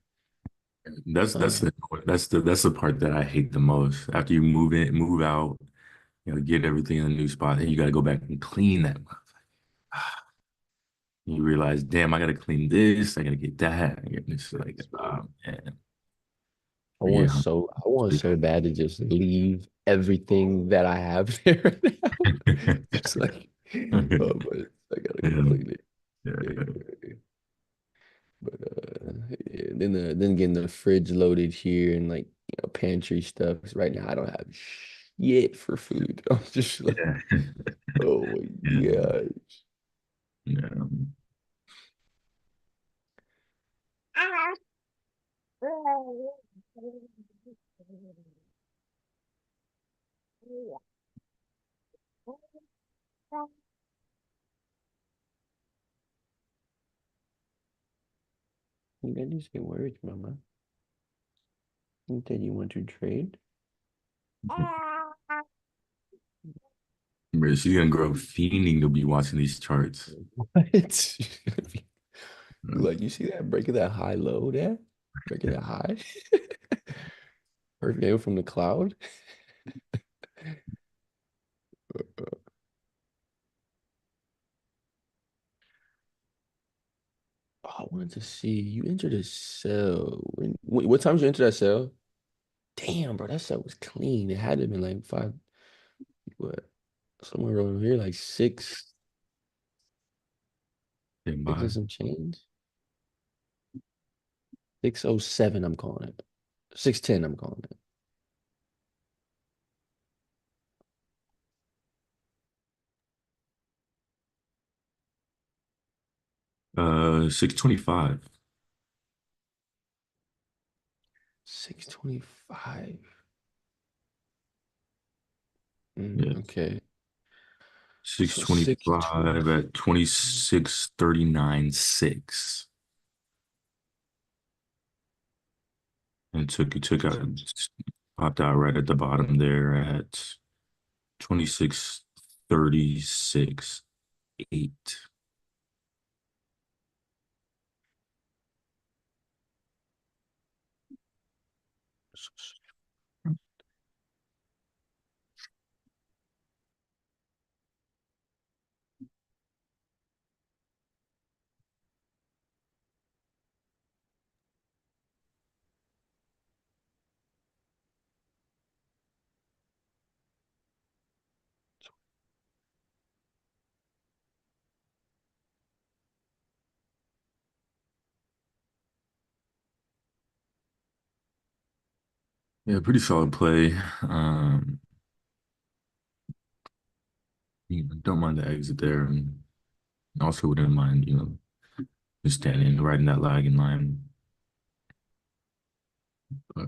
That's Um, the part that I hate the most. After you move out, get everything in a new spot, and you got to go back and clean that. You realize, damn, I gotta clean this, I gotta get that. I get this like, man. But yeah, I want so bad to just leave everything that I have there now. It's like, oh, but I gotta go yeah, clean it. yeah. Yeah. But yeah, then getting the fridge loaded here and like pantry stuff. 'Cause right now I don't have shit for food. I'm just like, Yeah. oh my Yeah. god. Yeah. You gotta say words, mama. You said you want to trade? Bro, she's gonna grow up fiending to be watching these charts. What? Like you see that breaking that high low there? Breaking that high? Perfect angle from the cloud. Oh, I wanted to see you entered a cell. What time did you enter that cell? Damn, bro, that cell was clean. It had to have been like five, what, somewhere over here, like Stand six by. and some change. 607, I'm calling it. 610, I'm calling it. 625. 625. Yeah. Okay. Six So twenty six twenty. five at 26.39.6. And took out popped out right at the bottom there at 26.36.8. Yeah, pretty solid play. Don't mind the exit there, and also wouldn't mind, just standing right in that lagging line. Uh,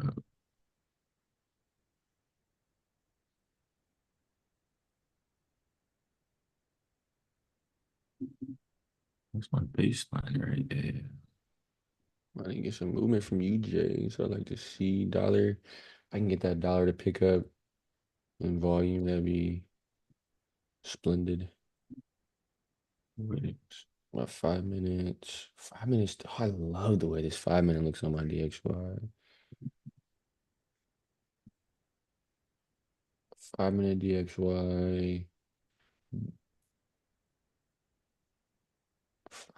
That's my baseline right there. I need to get some movement from UJ. So I like to see dollar. I can get that dollar to pick up in volume. That'd be splendid. Wait, About 5 minutes. 5 minutes. Oh, I love the way this 5 minute looks on my DXY. 5 minute DXY.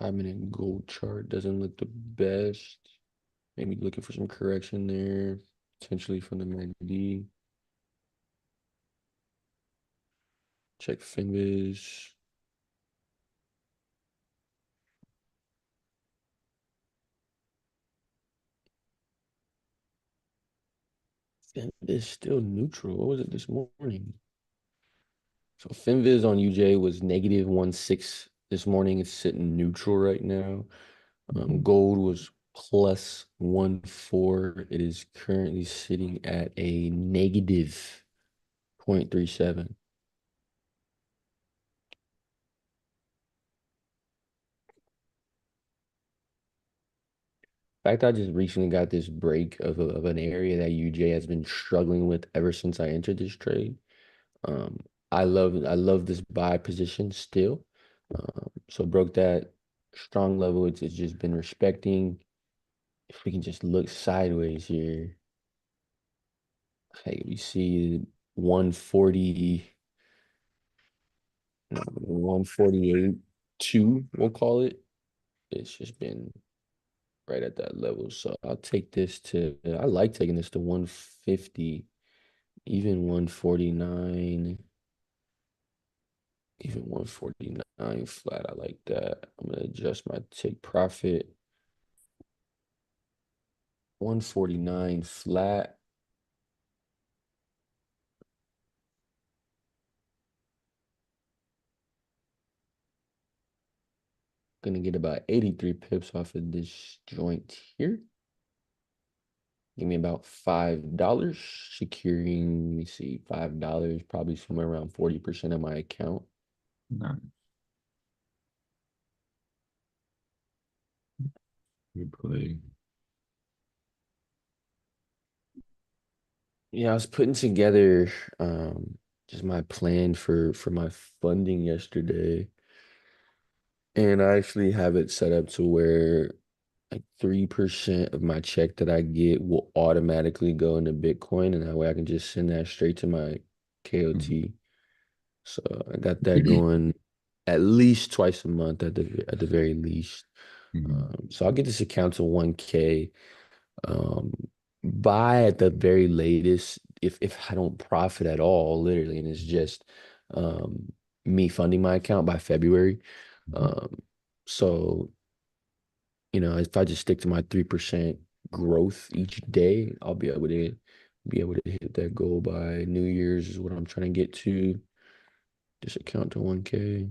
5 minute gold chart doesn't look the best. Maybe looking for some correction there, potentially from the MACD. Check Finviz. Finviz still neutral. What was it this morning? So Finviz on UJ was -1.6 this morning. It's sitting neutral right now. Gold was +1.4. It is currently sitting at a -0.37. In fact, I just recently got this break of an area that UJ has been struggling with ever since I entered this trade. Um, I love this buy position still. So broke that strong level. It's just been respecting. If we can just look sideways here, hey, we see 140, no, 148, 2, we'll call it. It's just been right at that level. So I'll take this to, I like taking this to 150, even 149, even 149 flat. I like that. I'm gonna adjust my take profit. 149 flat. Gonna get about 83 pips off of this joint here. Give me about $5, securing, let me see, $5, probably somewhere around 40% of my account. nice. Good play. Yeah, I was putting together just my plan for my funding yesterday. And I actually have it set up to where like 3% of my check that I get will automatically go into Bitcoin, and that way I can just send that straight to my KOT. So I got that going at least twice a month at the very least. Mhm. So I'll get this account to 1K um, by at the very latest if I don't profit at all, literally, and it's just um, me funding my account by February. Um, so if I just stick to my 3% growth each day, I'll be able to hit that goal by New Year's is what I'm trying to get to. Just account to 1K.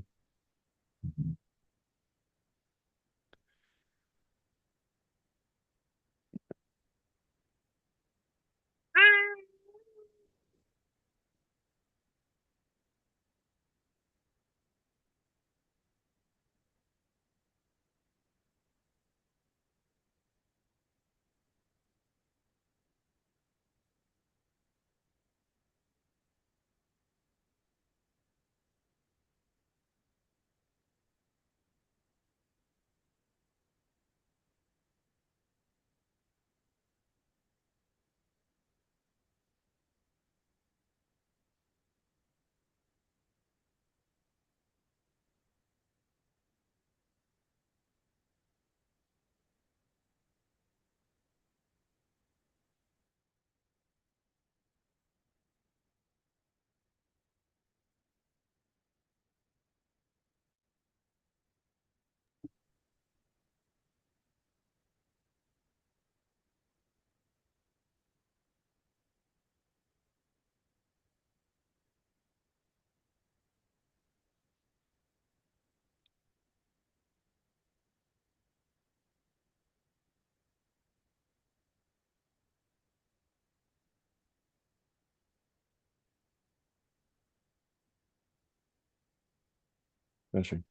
Pressure.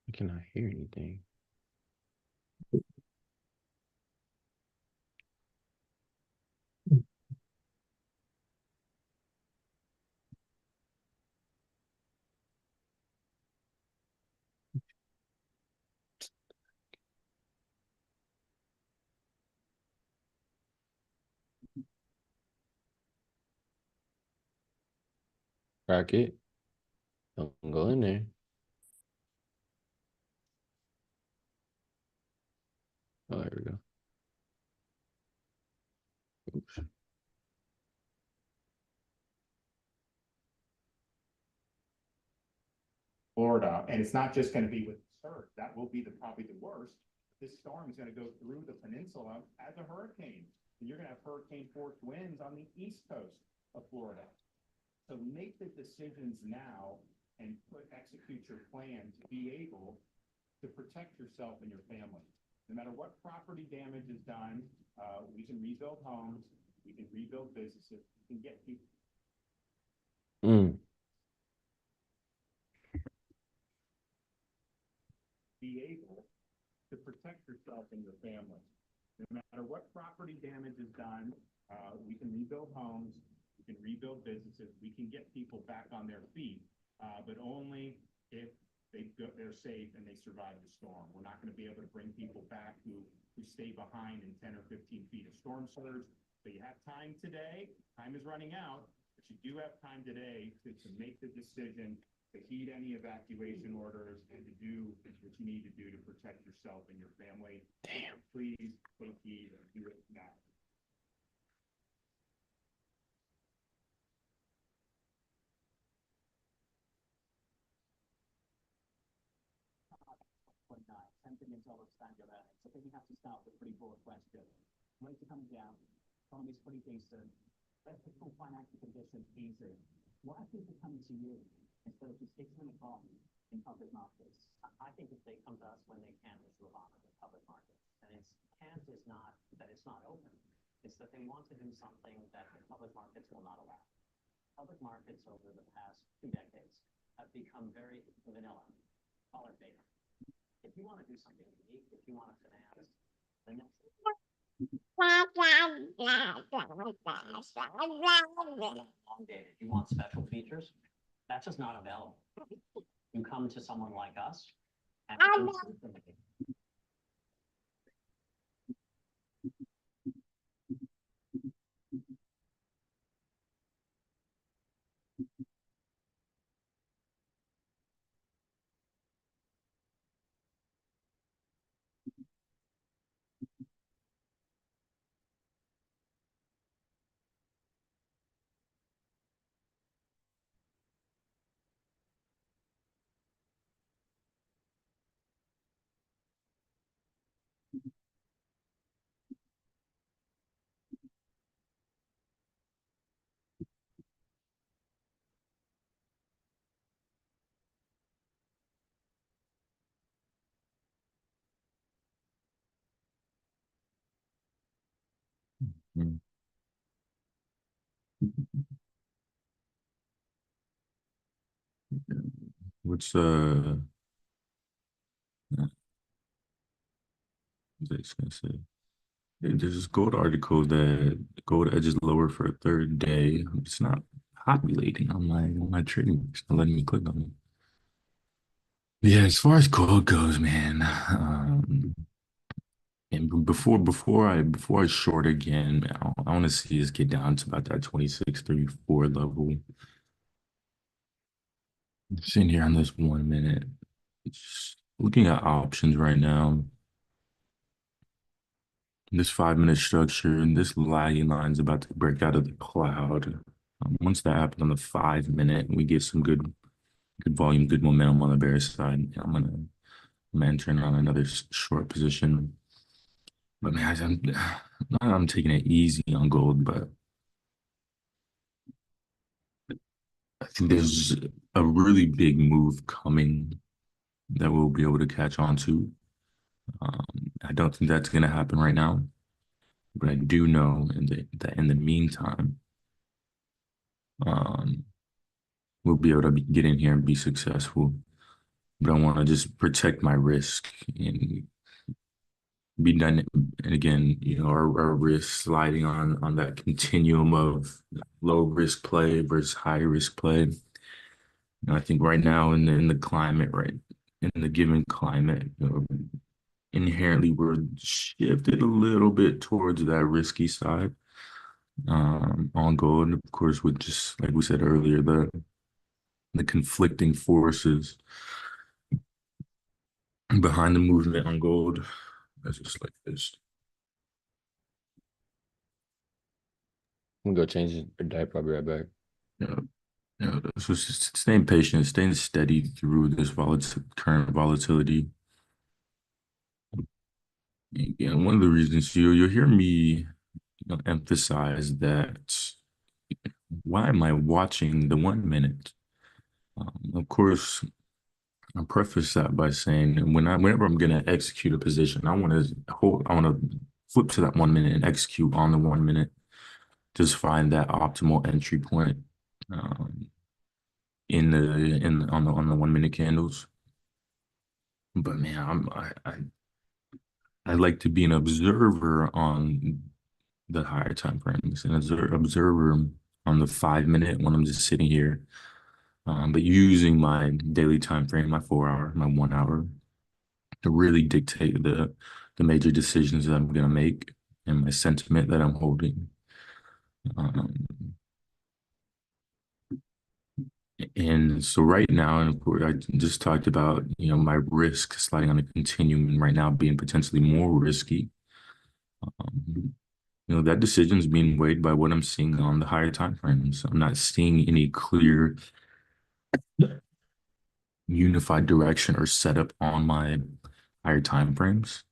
I cannot hear anything. Crack it. Don't go in there. Oh, there we go. Oops. Florida, and it's not just gonna be with surf, that will be probably the worst. This storm is gonna go through the peninsula as a hurricane, and you're gonna have hurricane force winds on the east coast of Florida. So make the decisions now and execute your plan to be able to protect yourself and your family. No matter what property damage is done, we can rebuild homes, we can rebuild businesses, we can get people. Mm. Be able to protect yourself and your family. No matter what property damage is done, we can rebuild homes, we can rebuild businesses, we can get people back on their feet, but only if they're safe and they survive the storm. We're not going to be able to bring people back who stay behind in 10 or 15 feet of storm surge. So you have time today. Time is running out, but you do have time today to make the decision to heed any evacuation orders and to do what you need to do to protect yourself and your family. Damn. Please take heed and do it now. Something until it's time to that. So I think we have to start with a pretty broad question. Rates are coming down, economy's pretty decent, let's the full financial condition easy. Why are people coming to you instead of just fixing a bomb in public markets? I think if they come to us when they can't issue a bond in the public markets, and it's can't is not that it's not open. It's that they want to do something that the public markets will not allow. Public markets over the past 2 decades have become very vanilla, color data. If you want to do something unique, if you want to finance the next elongated, you want special features, that's just not available. You come to someone like us and Mm. What's what's I just gonna say? There's this gold article that gold edges lower for a third day. It's not populating on my trading. It's not letting me click on it. Yeah, as far as gold goes, man. And before I short again, man, I want to see us get down to about that 26.34 level. Sitting here on this 1 minute, just looking at options right now. This 5 minute structure and this lagging line is about to break out of the cloud. Once that happens on the 5 minute, we get some good volume, good momentum on the bear side. I'm entering on another short position. But man, I'm taking it easy on gold, but I think there's a really big move coming that we'll be able to catch on to. I don't think that's going to happen right now, but I do know that in the meantime, um, we'll be able to get in here and be successful. But I want to just protect my risk and be done. And again, our risk sliding on that continuum of low risk play versus high risk play. I think right now in the climate, right, in the given climate, inherently we're shifted a little bit towards that risky side on gold. And of course, with just like we said earlier, the conflicting forces behind the movement on gold. That's just like this. I'm gonna go change the diaper. I'll be right back. You know, so just staying patient, staying steady through this current volatility. Again, one of the reasons you'll hear me emphasize that why am I watching the 1 minute? Of course, I'll preface that by saying whenever I'm gonna execute a position, I want to flip to that 1 minute and execute on the 1 minute. Just find that optimal entry point on the 1 minute candles. But man, I like to be an observer on the higher time frames, an observer on the 5 minute when I'm just sitting here. But using my daily time frame, my 4 hour, my 1 hour, to really dictate the major decisions that I'm gonna make and my sentiment that I'm holding. Um, and so right now, and of course, I just talked about, my risk sliding on a continuum and right now being potentially more risky. That decision is being weighed by what I'm seeing on the higher time frames. I'm not seeing any clear unified direction or setup on my higher time frames,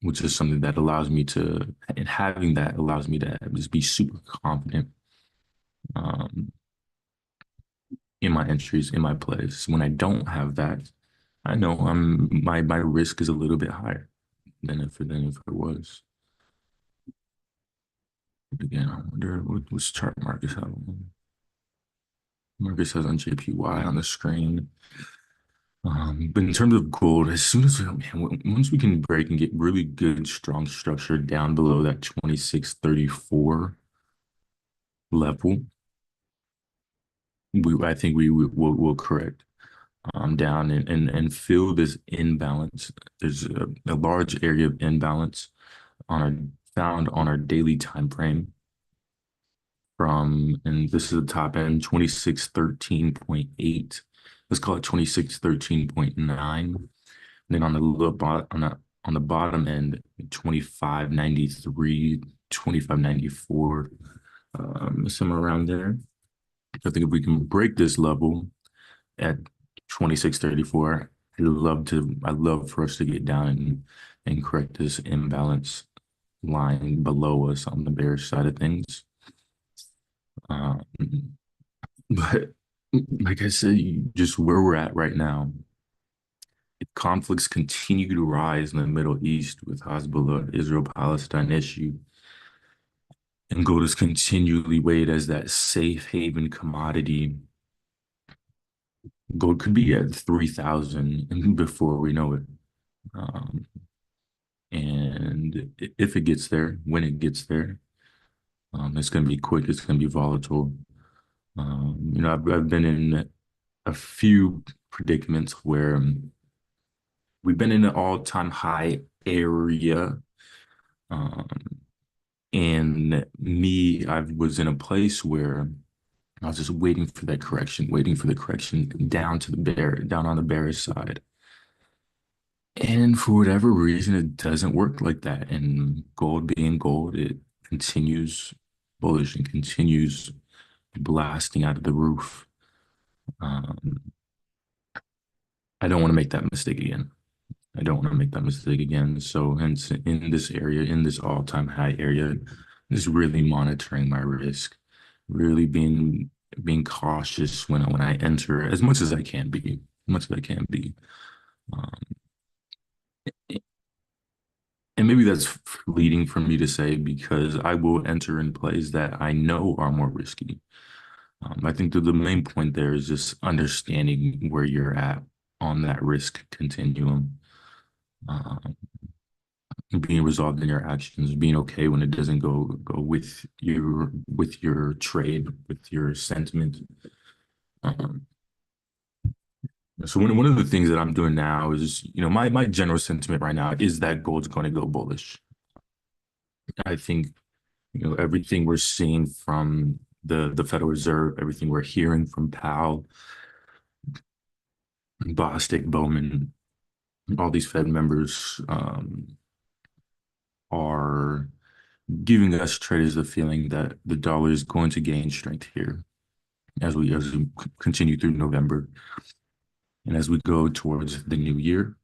which is something that allows me to, and having that allows me to just be super confident um, in my entries, in my plays. When I don't have that, I know my risk is a little bit higher than if it was. Again, I wonder what's chart Marcus have on. Marcus has on JPY on the screen. But in terms of gold, as soon as once we can break and get really good, strong structure down below that 2634 level, I think we'll correct down and fill this imbalance. There's a large area of imbalance found on our daily time frame and this is the top end, 2613.8. Let's call it 2613.9. Then on the bottom end, 2593, 2594, somewhere around there. I think if we can break this level at 2634, I'd love for us to get down and correct this imbalance line below us on the bearish side of things. But like I said, just where we're at right now, if conflicts continue to rise in the Middle East with Hezbollah, Israel-Palestine issue, and gold is continually weighed as that safe haven commodity, gold could be at 3,000 before we know it. And if it gets there, when it gets there, it's going to be quick, it's going to be volatile. I've been in a few predicaments where we've been in an all-time high area. And I was in a place where I was just waiting for the correction down to the down on the bearish side. And for whatever reason, it doesn't work like that. And gold being gold, it continues bullish and continues blasting out of the roof. Um, I don't want to make that mistake again. I don't want to make that mistake again. So hence in this area, in this all-time high area, just really monitoring my risk, really being cautious when I enter as much as I can be, as much as I can be. Um, and maybe that's fleeting for me to say because I will enter in plays that I know are more risky. I think that the main point there is just understanding where you're at on that risk continuum. Um, being resolved in your actions, being okay when it doesn't go with your trade, with your sentiment. Um, so one of the things that I'm doing now is, my general sentiment right now is that gold's going to go bullish. I think, everything we're seeing from the Federal Reserve, everything we're hearing from Powell, Bostic, Bowman, all these Fed members are giving us traders the feeling that the dollar is going to gain strength here as we continue through November and as we go towards the new year.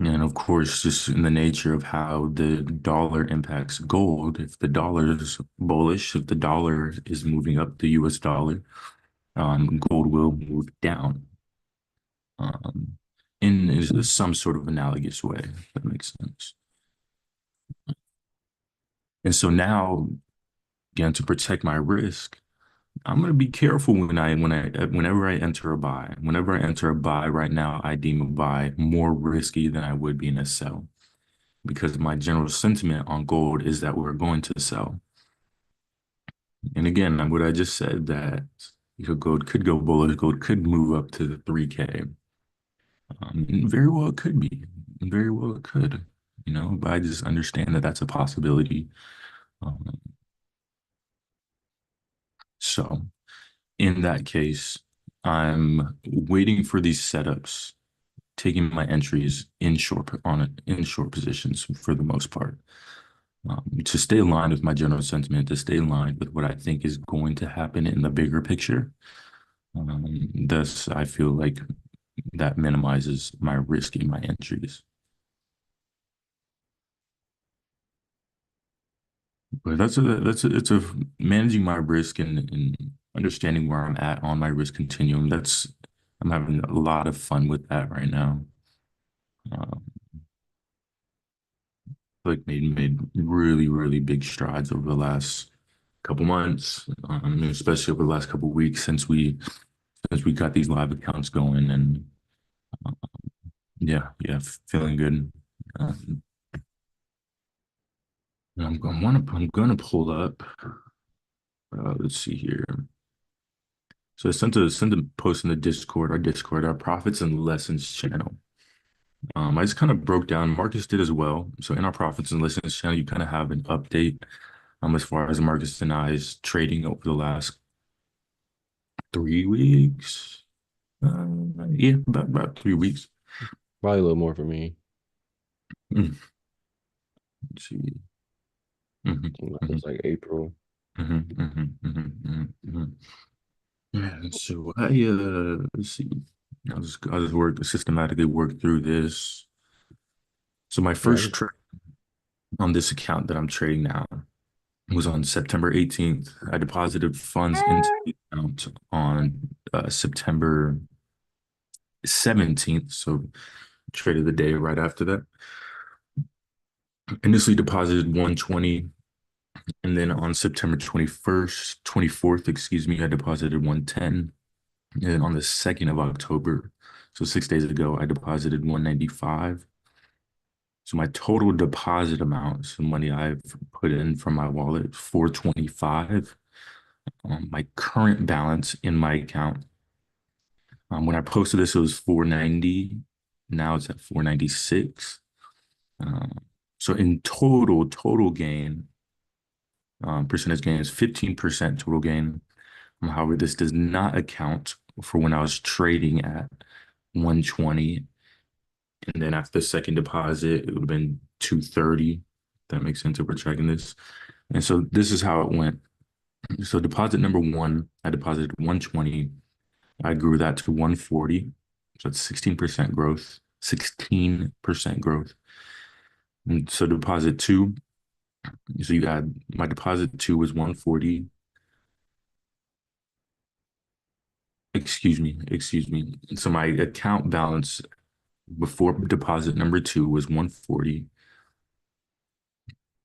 And of course, just in the nature of how the dollar impacts gold, if the dollar is bullish, if the dollar is moving up, the US dollar, gold will move down in some sort of analogous way, if that makes sense. And so now, again, to protect my risk, I'm going to be careful whenever I enter a buy. Whenever I enter a buy right now, I deem a buy more risky than I would be in a sell because my general sentiment on gold is that we're going to sell. And again, what I just said that gold could go bullish, gold could move up to the 3K. Very well it could be. Very well it could, but I just understand that that's a possibility. So in that case, I'm waiting for these setups, taking my entries in short positions for the most part, to stay aligned with my general sentiment, to stay aligned with what I think is going to happen in the bigger picture. Thus, I feel like that minimizes my risk in my entries. But it's a managing my risk and understanding where I'm at on my risk continuum. I'm having a lot of fun with that right now. Like made really, really big strides over the last couple months, especially over the last couple weeks since we got these live accounts going, and yeah, feeling good. I'm gonna pull up. Let's see here. So I sent a post in the Discord, our profits and lessons channel. I just kind of broke down. Marcus did as well. So in our profits and lessons channel, you kind of have an update as far as Marcus and I's trading over the last 3 weeks. Yeah, about 3 weeks. Probably a little more for me. Let's see. It's like April. Yeah, so let's see. I'll just systematically work through this. So my first trade on this account that I'm trading now was on September 18th. I deposited funds into the account on September 17th. So traded the day right after that. Initially deposited 120. And then on September 24th, excuse me, I deposited 110. And then on the 2nd of October, so 6 days ago, I deposited 195. So my total deposit amount, so money I've put in from my wallet, 425. My current balance in my account, when I posted this, it was 490. Now it's at 496. So in total gain, percentage gain is 15% total gain. However, this does not account for when I was trading at 120. And then after the second deposit, it would have been 230. That makes sense if we're tracking this. And so this is how it went. So deposit number one, I deposited 120. I grew that to 140. So that's 16% growth. 16% growth. And so deposit two, so you add my deposit two was 140. Excuse me. So my account balance before deposit number two was 140.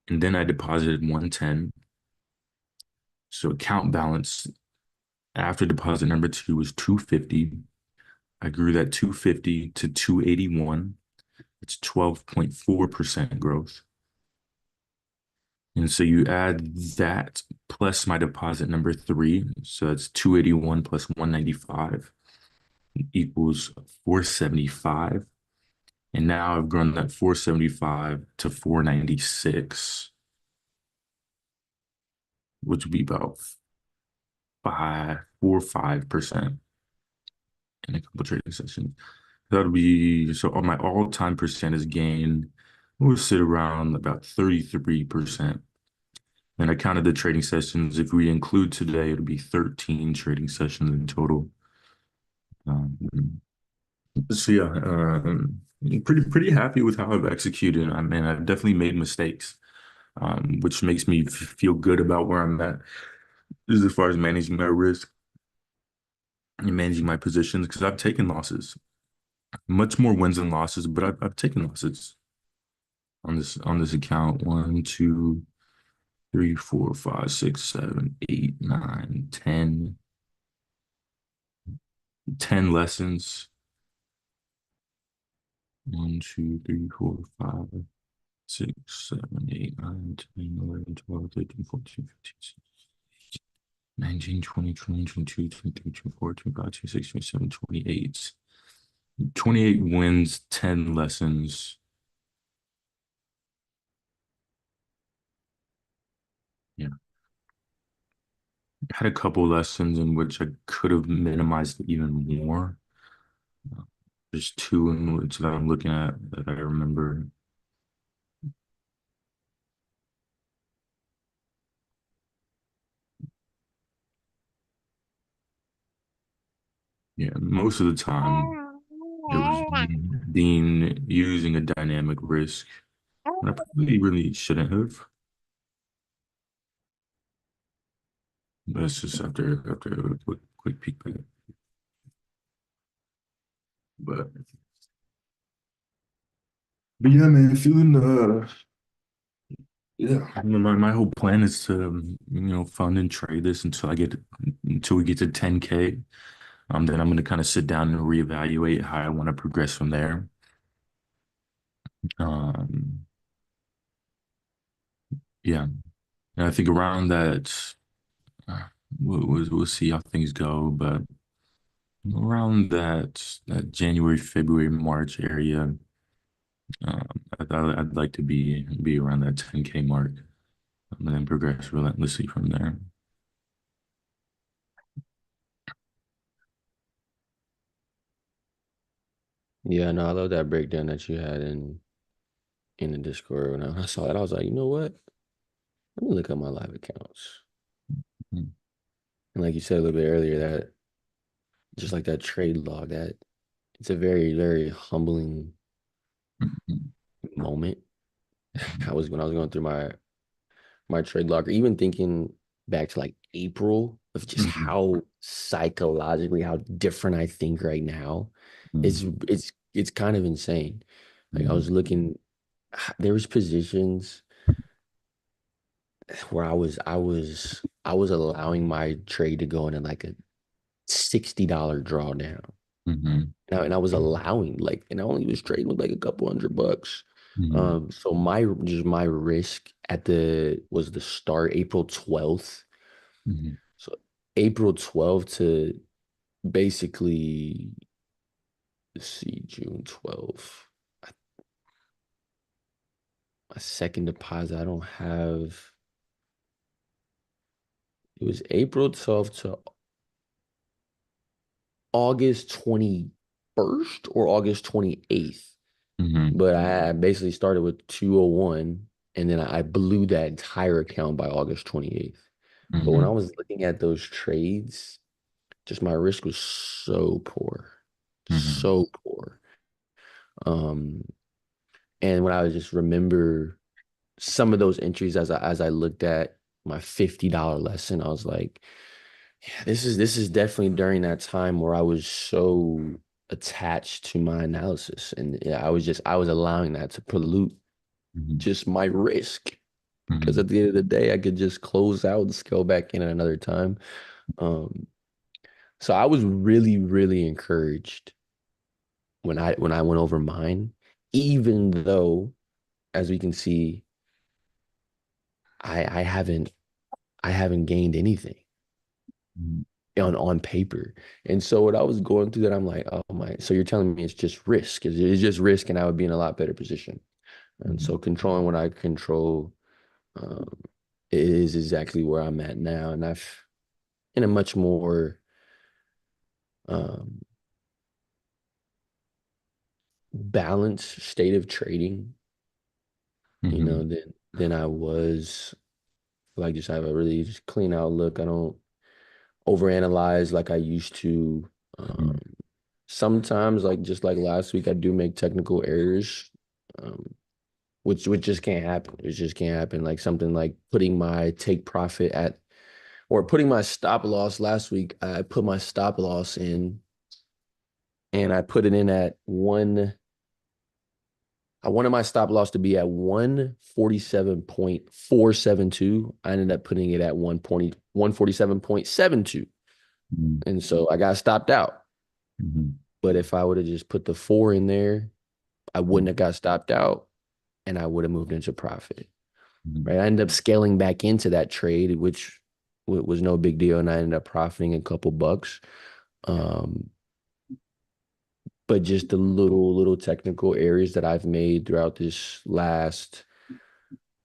And then I deposited 110. So account balance after deposit number two was 250. I grew that 250 to 281. It's 12.4% growth. And so you add that plus my deposit number three. So that's 281 plus 195 equals 475. And now I've grown that 475 to 496, which would be about 5% in a couple trading sessions. That would be, so on my all-time percentage gain will sit around about 33%. And I counted the trading sessions. If we include today, it'll be 13 trading sessions in total. So yeah, pretty happy with how I've executed. I mean, I've definitely made mistakes, which makes me feel good about where I'm at. This is as far as managing my risk and managing my positions, because I've taken losses, much more wins than losses, but I've taken losses on this account. 1, 2, 3, 4, 5, 6, 7, 8, 9, 10 lessons. 1, 2, 3, 4, 5, 6, 7, 8, 9, 10, 11, 12, 13, 14, 15, 16, 19, 20, 21, 22, 23, 24, 25, 26, 27, 28. 28 wins, 10 lessons. Yeah. Had a couple lessons in which I could have minimized even more. There's two in which that I'm looking at that I remember. Yeah, most of the time it was being using a dynamic risk. And I probably really shouldn't have. That's just after a quick peek back. But yeah, man, feeling yeah. I mean, my whole plan is to fund and trade this until we get to 10K. Then I'm gonna kind of sit down and reevaluate how I want to progress from there. Um, yeah, and I think around that, uh, we'll see how things go, but around that January, February, March area, I'd like to be around that 10K mark, and then progress relentlessly from there. Yeah, no, I love that breakdown that you had in the Discord. When I saw it, I was like, you know what? Let me look at my live accounts. Mhm. And like you said a little bit earlier, that just like that trade log, that it's a very, very humbling Mhm. moment. I was when I was going through my trade log, or even thinking back to like April of just Mhm. how psychologically how different I think right now. It's kind of insane. Like I Mhm. was looking, there was positions where I was allowing my trade to go in like a $60 drawdown. Mhm. And I was allowing like, and I only was trading with like a couple $100. Mhm. So my risk was the start April 12th. Mhm. So April 12th to basically, let's see, June 12th. My second deposit, I don't have, it was April 12th to August 21st or August 28th. Mm-hmm. But I basically started with 201 and then I blew that entire account by August 28th. But when I Mm-hmm. was looking at those trades, just my risk was so poor. Mm-hmm. So poor. Um, and when I would just remember some of those entries as I looked at my $50 lesson, I was like, yeah, this is definitely during that time where I was so attached to my analysis. And yeah, I was allowing that to pollute Mm-hmm. just my risk. Because Mm-hmm. at the end of the day, I could just close out and scale back in at another time. Um, so I was really, really encouraged when I went over mine, even though, as we can see, I haven't gained anything on paper. And so when I was going through that, I'm like, oh my, so you're telling me it's just risk. It's just risk, and I would be in a lot better position. And Mm-hmm. so controlling what I control um, is exactly where I'm at now. And I've in a much more um, balanced state of trading, Mm-hmm. than I was. Like, just have a really just clean outlook. I don't overanalyze like I used to. Mm-hmm. Sometimes, like just like last week, I do make technical errors, um, which just can't happen. It just can't happen. Like something like putting my take profit at or putting my stop loss last week. I put my stop loss in and I put it in at one. I wanted my stop loss to be at 147.472. I ended up putting it at 147.72. And so I got stopped out. Mm-hmm. But if I would have just put the four in there, I wouldn't have got stopped out and I would have moved into profit. Mm-hmm. Right. I ended up scaling back into that trade, which was no big deal. And I ended up profiting a couple bucks. Um, but just the little technical areas that I've made throughout this last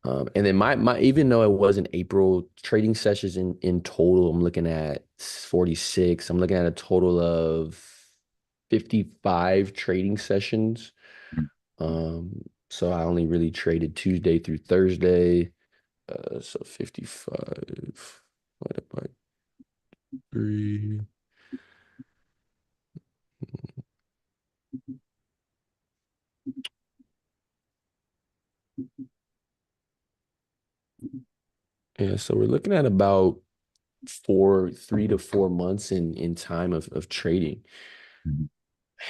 and then my even though it wasn't April trading sessions in total, I'm looking at 46. I'm looking at a total of 55 trading sessions. So I only really traded Tuesday through Thursday. So 55 divided by 3. Yeah, so we're looking at about 3 to 4 months in time of trading. Mm-hmm.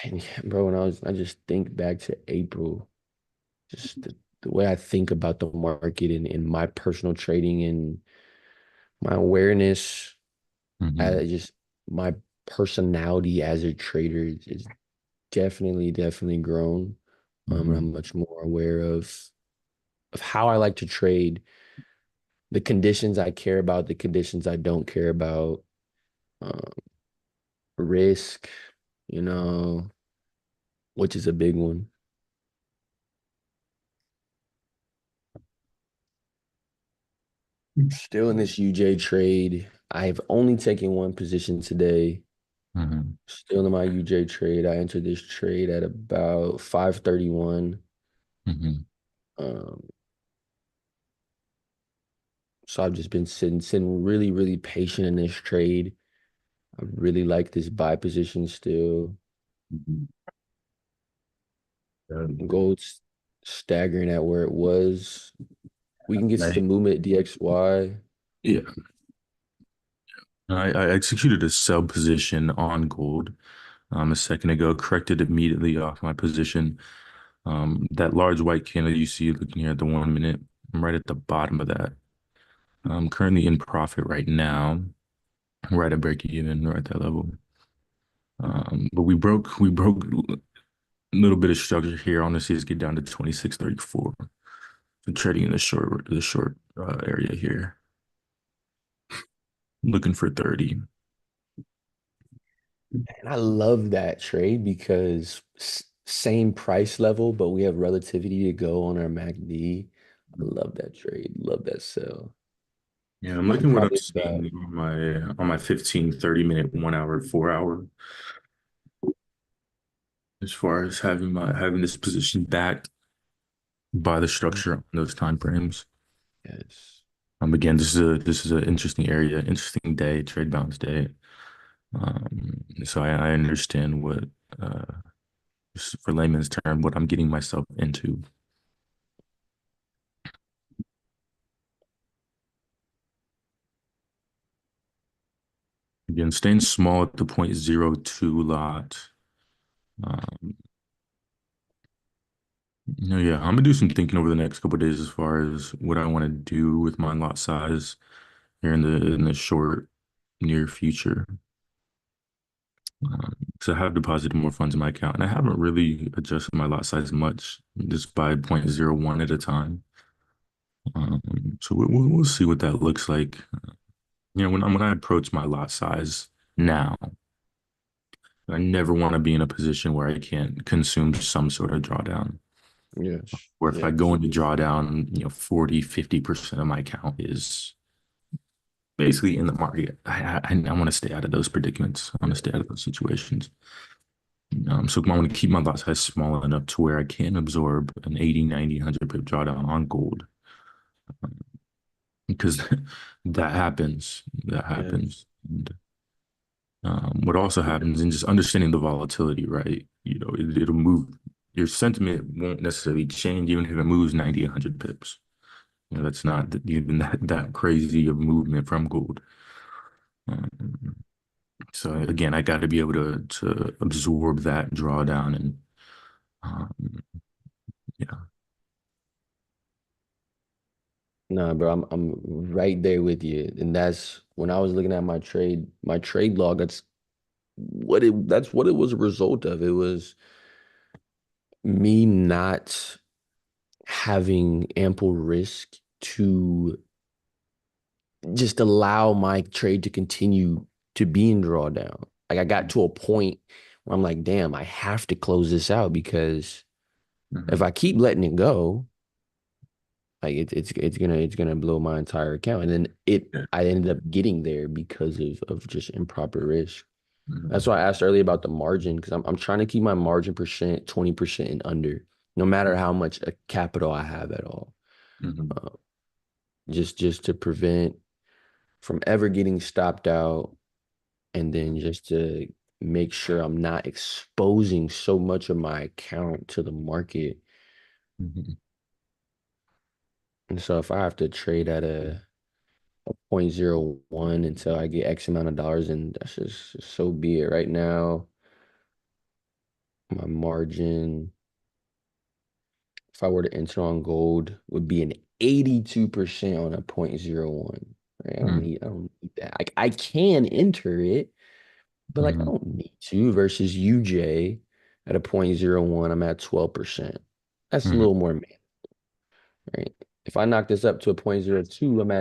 And yeah, bro, when I just think back to April, just the way I think about the market and my personal trading and my awareness, Mm-hmm. I just my personality as a trader is definitely grown. And Mm-hmm. I'm much more aware of how I like to trade, the conditions I care about, the conditions I don't care about, um, risk, you know, which is a big one. Still in this UJ trade. I've only taken one position today. Mm-hmm. Still in my UJ trade. I entered this trade at about 531. Mm-hmm. Um, so I've just been sitting really, really patient in this trade. I really like this buy position still. Mm-hmm. Gold's staggering at where it was. We can get to the movement at DXY. Yeah, I executed a sell position on gold a second ago, corrected immediately off my position. That large white candle you see looking here at the 1 minute, I'm right at the bottom of that. I'm currently in profit right now, right at break even, right at that level. But we broke a little bit of structure here. I want to see us get down to 26.34. So trading in the short area here, looking for 30. And I love that trade because same price level, but we have relativity to go on our MACD. I love that trade. Love that sell. Yeah, I'm I'm looking what I'm probably about seeing on my 15, 30 minute, 1 hour, 4 hour. as far as having this position backed by the structure on those time frames. Yes. Again, this is an interesting area, interesting day, trade balance day. So I understand what, uh, for layman's term, what I'm getting myself into. Again, staying small at the 0.02 lot. Um, yeah, I'm gonna do some thinking over the next couple of days as far as what I want to do with my lot size here in the short near future. So I have deposited more funds in my account, and I haven't really adjusted my lot size much, just by 0.01 at a time. So we'll see what that looks like. When I approach my lot size now, I never want to be in a position where I can't consume some sort of drawdown. Yes. Or if I go Yes. into drawdown, 40, 50% of my account is basically in the market. I want to stay out of those predicaments. I want to stay out of those situations. So I want to keep my lot size small enough to where I can absorb an 80, 90, 100 pip drawdown on gold. Because that happens. That Yes. happens. And what also happens in just understanding the volatility, right? It'll move. Your sentiment won't necessarily change even if it moves 90, 100 pips. That's not even that crazy of movement from gold. Um, so again, I got to be able to absorb that drawdown and um, yeah. Nah, bro, I'm right there with you. And that's when I was looking at my trade log, that's what it was a result of. It was me not having ample risk to just allow my trade to continue to be in drawdown. Like I got to a point where I'm like, damn, I have to close this out because if Mhm. I keep letting it go, like it's gonna blow my entire account. And then Yeah. I ended up getting there because of just improper risk. That's Mhm. why I asked earlier about the margin because I'm trying to keep my margin percent 20% and under, no matter how much capital I have at all. Mhm. Uh, just to prevent from ever getting stopped out, and then just to make sure I'm not exposing so much of my account to the market. Mhm. And so if I have to trade at a 0.01 until I get X amount of dollars, and that's just so be it. Right now, my margin, if I were to enter on gold, would be an 82% on a 0.01. Right? Mhm. I don't need that. I can enter it, but like I Mhm. don't need to versus UJ at a 0.01, I'm at 12%. That's a Mhm. little more, right? If I knock this up to a 0.02, I'm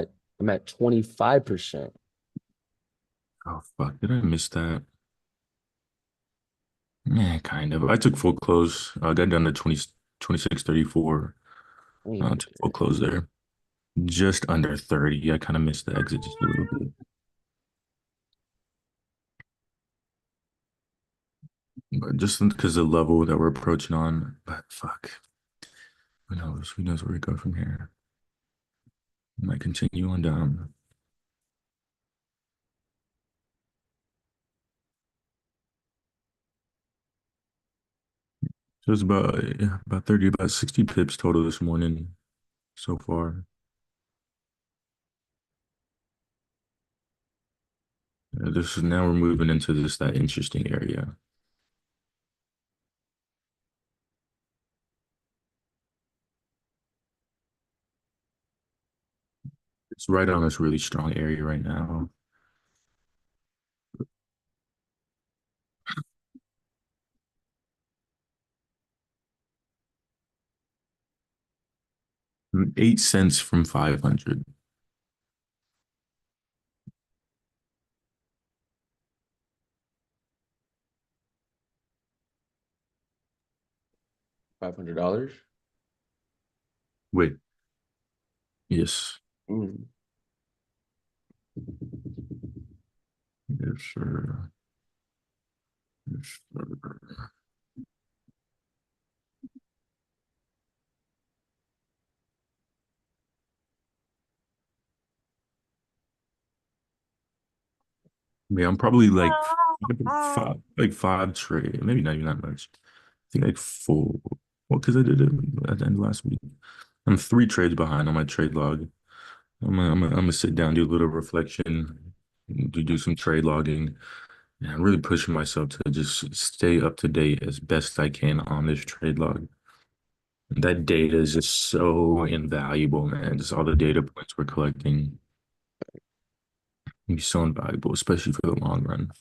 at 25%. Oh fuck! Did I miss that? Yeah, kind of. I took full close. I got down to 26.34. Took full close there. Just under 30. I kind of missed the exit just a little bit. But just because the level that we're approaching on, but fuck. Who knows? Who knows where we go from here? Might continue on down. So it's about 30, about 60 pips total this morning so far. This is now we're moving into that interesting area. It's right on this really strong area right now. Mm, 8 cents from 500. $500? Wait, yes. Mm. Yes, sir. Yes, sir. Yeah, I'm probably like five trade, maybe not even that much. I think like four. Well, because I did it at the end of last week. I'm three trades behind on my trade log. I'm gonna sit down, do a little reflection, do some trade logging, and I'm really pushing myself to just stay up to date as best I can on this trade log. That data is just so invaluable, man. Just all the data points we're collecting can be so invaluable, especially for the long run.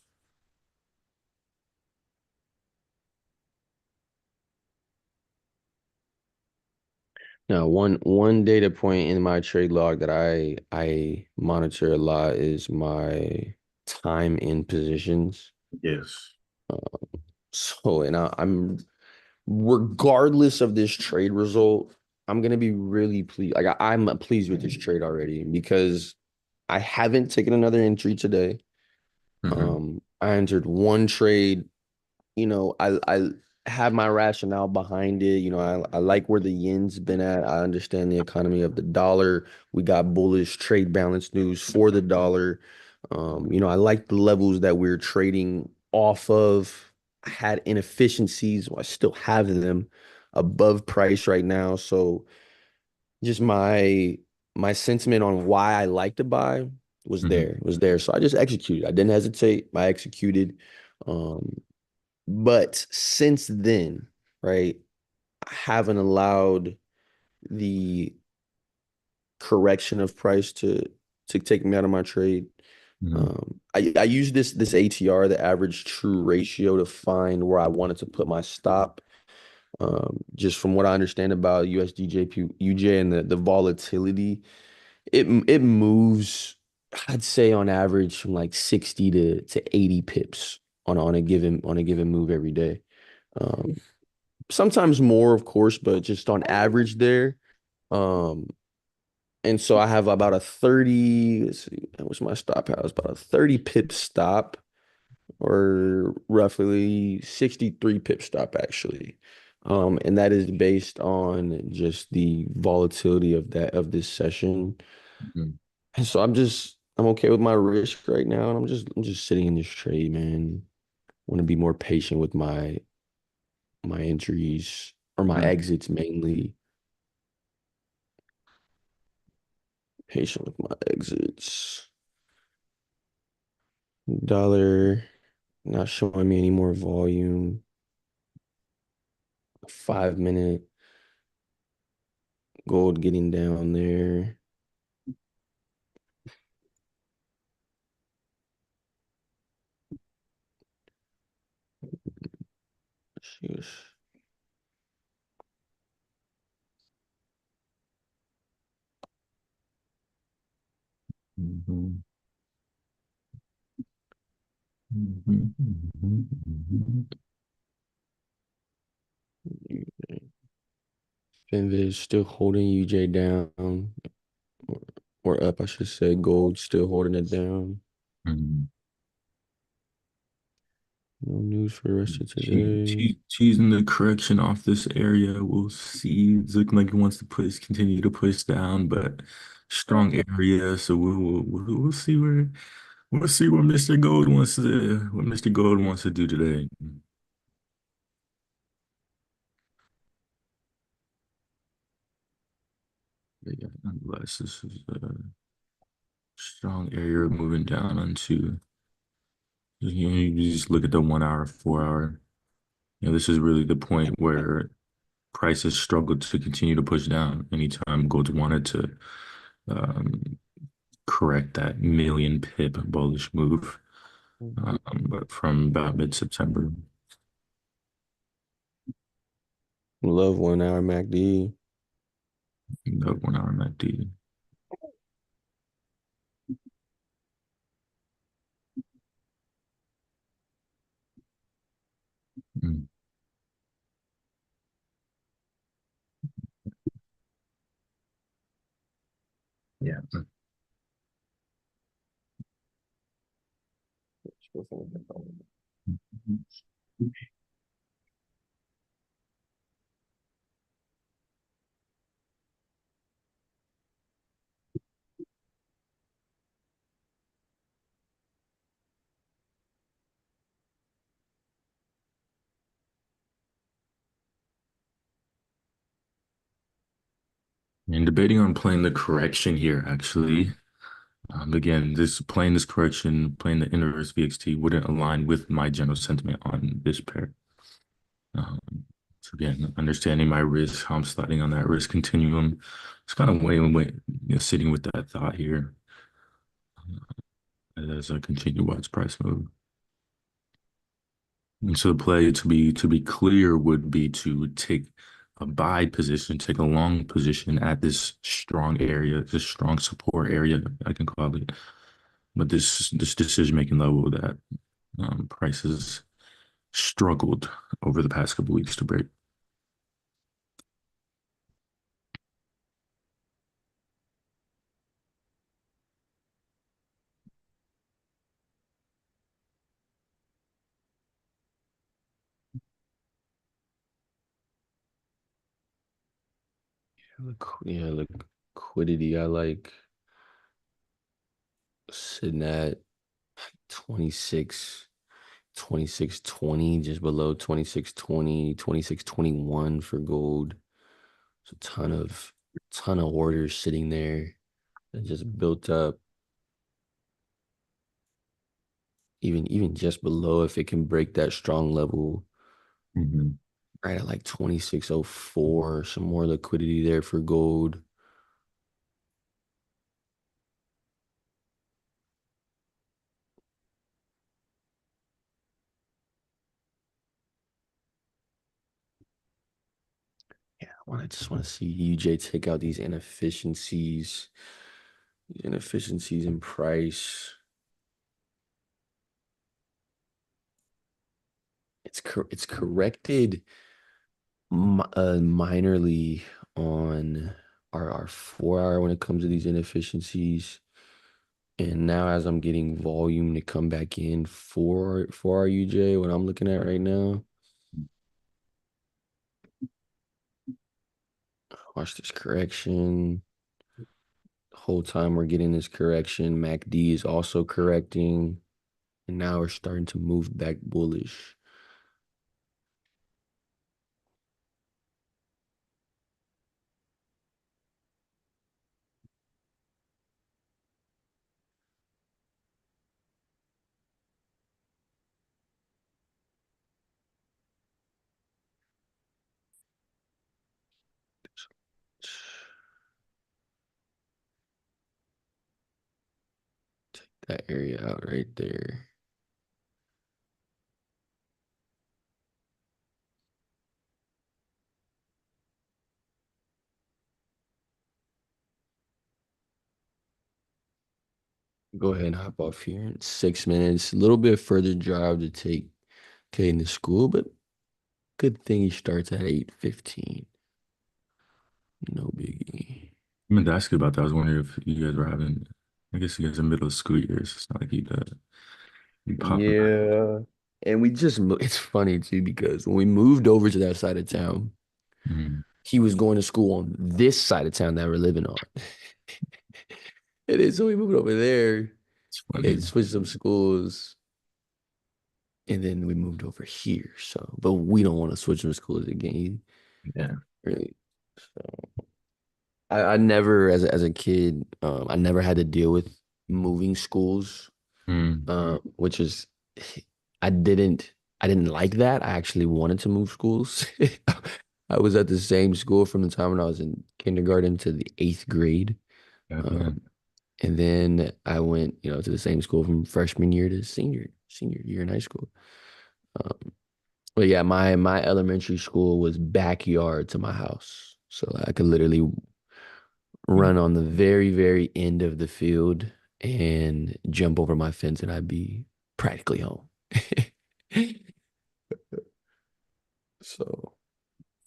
Now, one data point in my trade log that I monitor a lot is my time in positions. Yes. So, and I'm regardless of this trade result, I'm gonna be really pleased. Like I'm pleased with this trade already because I haven't taken another entry today. Hmm. I entered one trade. I have my rationale behind it. I like where the yen's been at. I understand the economy of the dollar. We got bullish trade balance news for the dollar. I like the levels that we're trading off of. I had inefficiencies. Well, I still have them above price right now. So just my sentiment on why I like to buy was there. So I just executed. I didn't hesitate. I executed. Um, but since then, right, I haven't allowed the correction of price to take me out of my trade. Hmm. I use this ATR, the average true ratio, to find where I wanted to put my stop. Just from what I understand about USD UJ and the volatility, it moves, I'd say on average from like 60 to 80 pips on a given move every day. Um, Sometimes more, of course, but just on average there. Um, and so I have about a 30, let's see, what's my stop house? About a 30 pip stop or roughly 63 pip stop actually. And that is based on just the volatility of this session. Hmm. And so I'm okay with my risk right now. And I'm just sitting in this trade, man. Want to be more patient with my entries or my Hmm. exits mainly. Patient with my exits. Dollar not showing me any more volume. 5 minute gold getting down there. Sheesh. Hmm. Hmm. Hmm. Finviz still holding UJ down or, or up, I should say. Gold still holding it down. Hmm. No news for the rest of today. Choosing the correction off this area. We'll see. It's looking like it wants to continue to push down, but strong area. So we'll see where Mr. Gold wants to do today. But yeah, nonetheless, this is a strong area moving down onto. You just look at the 1 hour, 4 hour. This is really the point where prices struggled to continue to push down anytime gold wanted to um, correct that million pip bullish move, but from about mid-September. Love 1 hour MACD. The 1 hour MACD. Mm. Yeah. And debating on playing the correction here, actually. Again, this playing this correction, playing the inverse VXT wouldn't align with my general sentiment on this pair. Um, so again, understanding my risk, how I'm sliding on that risk continuum, it's kind of sitting with that thought here as I continue to watch price move. And so the play to be clear would be to take a buy position, take a long position at this strong area, this strong support area, I can call it. But this decision making level that prices struggled over the past couple weeks to break. Yeah, liquidity. I like sitting at 26, 26.20, just below 26.20, 26.21 for gold. It's a ton of orders sitting there that just built up. Even just below, if it can break that strong level, Mhm. right at like 26.04, some more liquidity there for gold. Yeah, I just want to see UJ take out these inefficiencies in price. It's corrected minorly on our 4 hour when it comes to these inefficiencies. And now as I'm getting volume to come back in for our UJ, what I'm looking at right now. Watch this correction. The whole time we're getting this correction, MACD is also correcting. And now we're starting to move back bullish. Take that area out right there. Go ahead and hop off here in 6 minutes. A little bit further drive to take Caden to school, but good thing he starts at 8:15. No biggie. I meant to ask you about that. I was wondering if you guys were having, I guess you guys are middle of school years. It's not like you popping back. Yeah. And we just, it's funny too, because when we moved over to that side of town, Mhm. he was going to school on this side of town that we're living on. And then so we moved over there It's funny. and switched some schools. And then we moved over here. So, but we don't want to switch some schools again. Yeah. Really. So I never, as a kid, I never had to deal with moving schools, Mm. which is, I didn't, I didn't like that. I actually wanted to move schools. I was at the same school from the time when I was in kindergarten to the 8th grade. Yeah, Um, man. and then I went, to the same school from freshman year to senior year in high school. Um, but yeah, my elementary school was backyard to my house. So I could literally run on the very, very end of the field and jump over my fence and I'd be practically home. So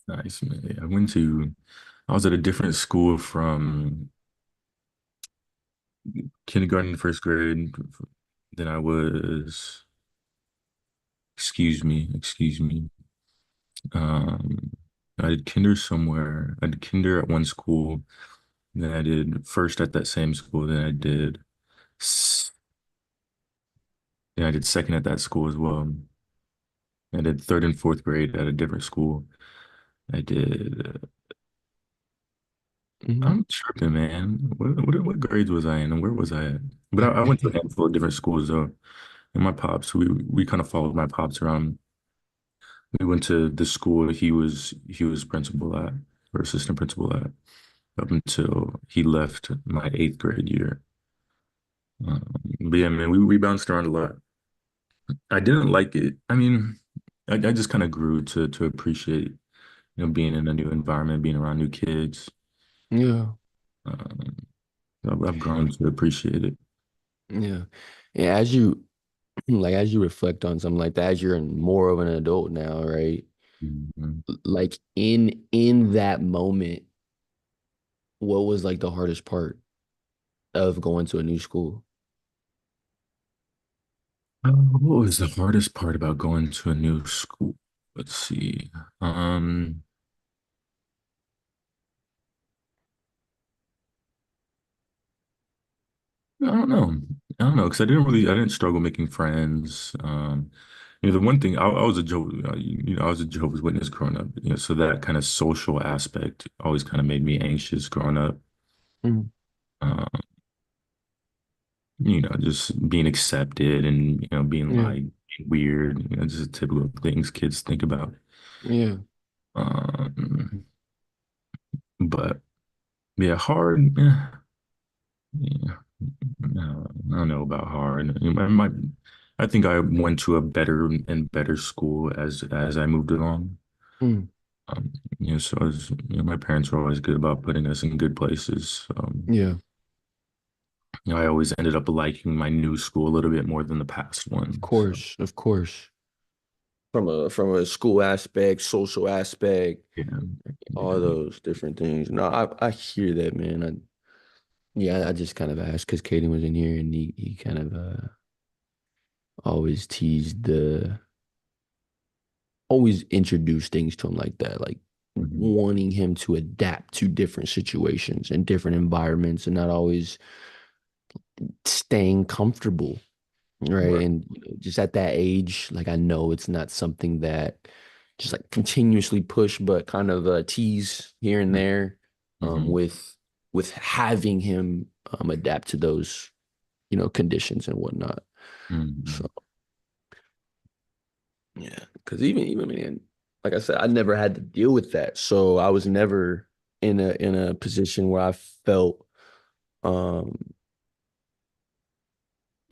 Nice, man. Yeah, I was at a different school from kindergarten to first grade. Then I was, excuse me. Um, I did kinder somewhere. I did kinder at one school. Then I did first at that same school. S- Then I did second at that school as well. I did third and fourth grade at a different school. I did Mhm. I'm tripping, man. What grades was I in and where was I at? But I went to a handful of different schools though. And my pops, we kind of followed my pops around. We went to the school he was principal at or assistant principal at up until he left my eighth grade year. But yeah, man, we bounced around a lot. I didn't like it. I mean, I just kind of grew to appreciate, being in a new environment, being around new kids. Yeah. Um, I've grown to appreciate it. Yeah. And as you like as you reflect on something like that, as you're more of an adult now, right? Mhm. Like in that moment, what was like the hardest part of going to a new school? What was the hardest part about going to a new school? Let's see. Um, I don't know. I don't know because I didn't struggle making friends. The one thing I was a I was a Jehovah's Witness growing up. So that kind of social aspect always kind of made me anxious growing up. Mm. Um, just being accepted and being Yeah. like weird. Just typical things kids think about. Yeah. Um, but yeah, hard. Yeah, no, I don't know about hard. I think I went to a better and better school as I moved along. Mm. So my parents were always good about putting us in good places. Yeah. I always ended up liking my new school a little bit more than the past Of one. So course. Of course. From a school aspect, social aspect, yeah, all yeah. those different things. No, I hear that, man. Yeah, I just kind of asked because Caden was in here and he kind of always teased always introduced things to him like that, like Mhm. wanting him to adapt to different situations and different environments and not always staying comfortable, right? Right. And just at that age, like I know it's not something that just like continuously push, but kind of tease here and there, Mm-hmm. with having him adapt to those, conditions and whatnot. Hmm. So yeah, because even man, like I said, I never had to deal with that, so I was never in a position where I felt um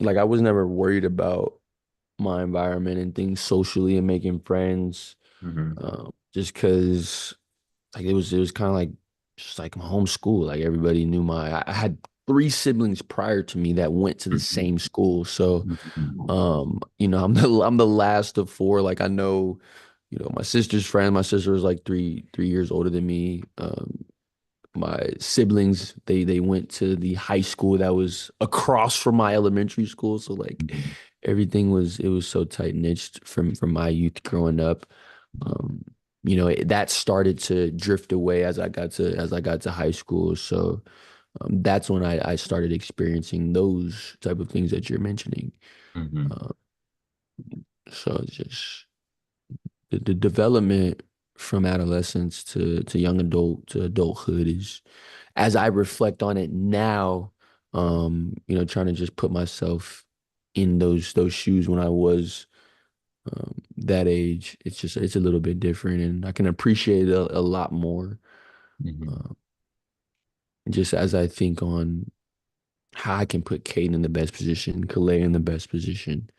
like I was never worried about my environment and things socially and making friends, Hmm. just because like it was kind of like just like my home school. Like everybody knew I had three siblings prior to me that went to the same school, so I'm the last of four. Like I know, my sister's friend. My sister was like three years older than me. My siblings, they went to the high school that was across from my elementary school. So like everything it was so tight knit from my youth growing up. Um, that started to drift away as I got to high school. So that's when I started experiencing those type of things that you're mentioning. Hmm. Uh, so it's just the development from adolescence to young adult to adulthood is, as I reflect on it now, trying to just put myself in those shoes when I was that age. It's a little bit different, and I can appreciate it a lot more. Hmm. Uh, just as I think on how I can put Caden in the best position, Calais in the best position.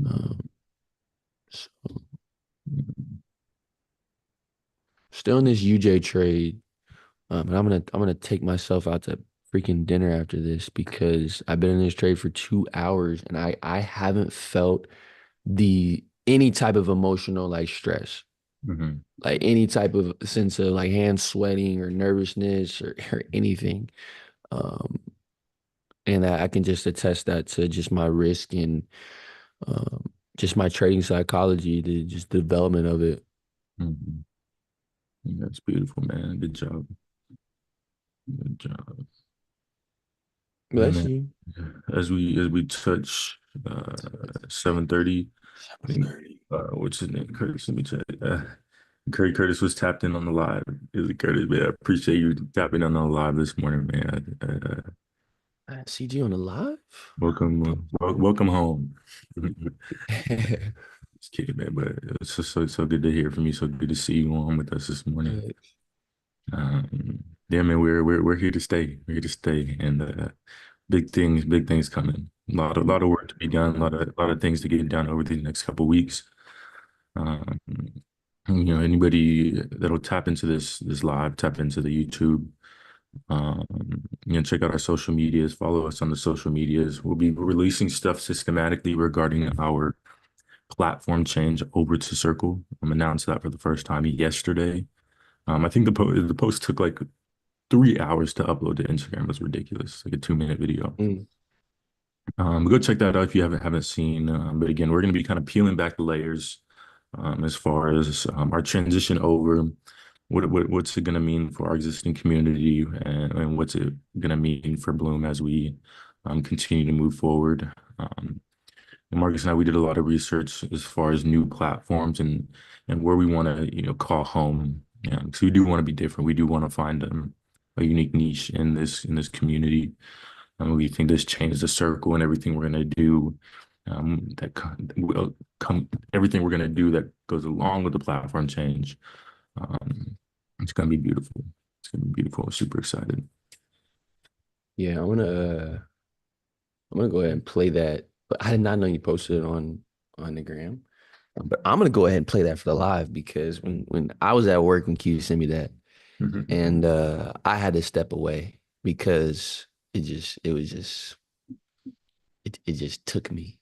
Um, so still in this UJ trade. And I'm gonna take myself out to freaking dinner after this because I've been in this trade for 2 hours and I haven't felt the any type of emotional like stress, Hmm. like any type of sense of like hand sweating or nervousness or anything. Um, and I can just attest that to just my risk and just my trading psychology, the just development of it. Hmm. That's beautiful, man. Good job. Good job. Yeah, Bless man. you. As we touch 7:30, I think 7:30. what's his name? Curtis, let me check. Curtis was tapped in on the live. Is it Curtis? Man, I appreciate you tapping in on the live this morning, man. CG on the live? Welcome home. Just kidding, man. But it's just so good to hear from you. So good to see you on with us this morning. Yeah, man, we're here to stay. We're here to stay, and big things coming. A lot of work to be done. A lot of things to get done over the next couple of weeks. Anybody that'll tap into this live, tap into the YouTube. Check out our social medias. Follow us on the social medias. We'll be releasing stuff systematically regarding our platform change over to Circle. Announced that for the first time yesterday. I think the post took like 3 hours to upload to Instagram. It was ridiculous, like a 2-minute video. Go check that out if you haven't seen. But again, we're going to be kind of peeling back the layers as far as our transition over. What's it going to mean for our existing community, and what's it going to mean for Bloom as we continue to move forward. And Marcus and I, we did a lot of research as far as new platforms and where we want to call home. So we do want to be different. We do want to find a unique niche in this community. We think this changes the Circle and everything we're going to do. Everything we're going to do that goes along with the platform change. It's going to be beautiful. It's going to be beautiful. I'm super excited. Yeah, I'm gonna go ahead and play that. But I did not know you posted it on the gram. But I'm gonna go ahead and play that for the live, because when I was at work when Q sent me that, and I had to step away because it just took me.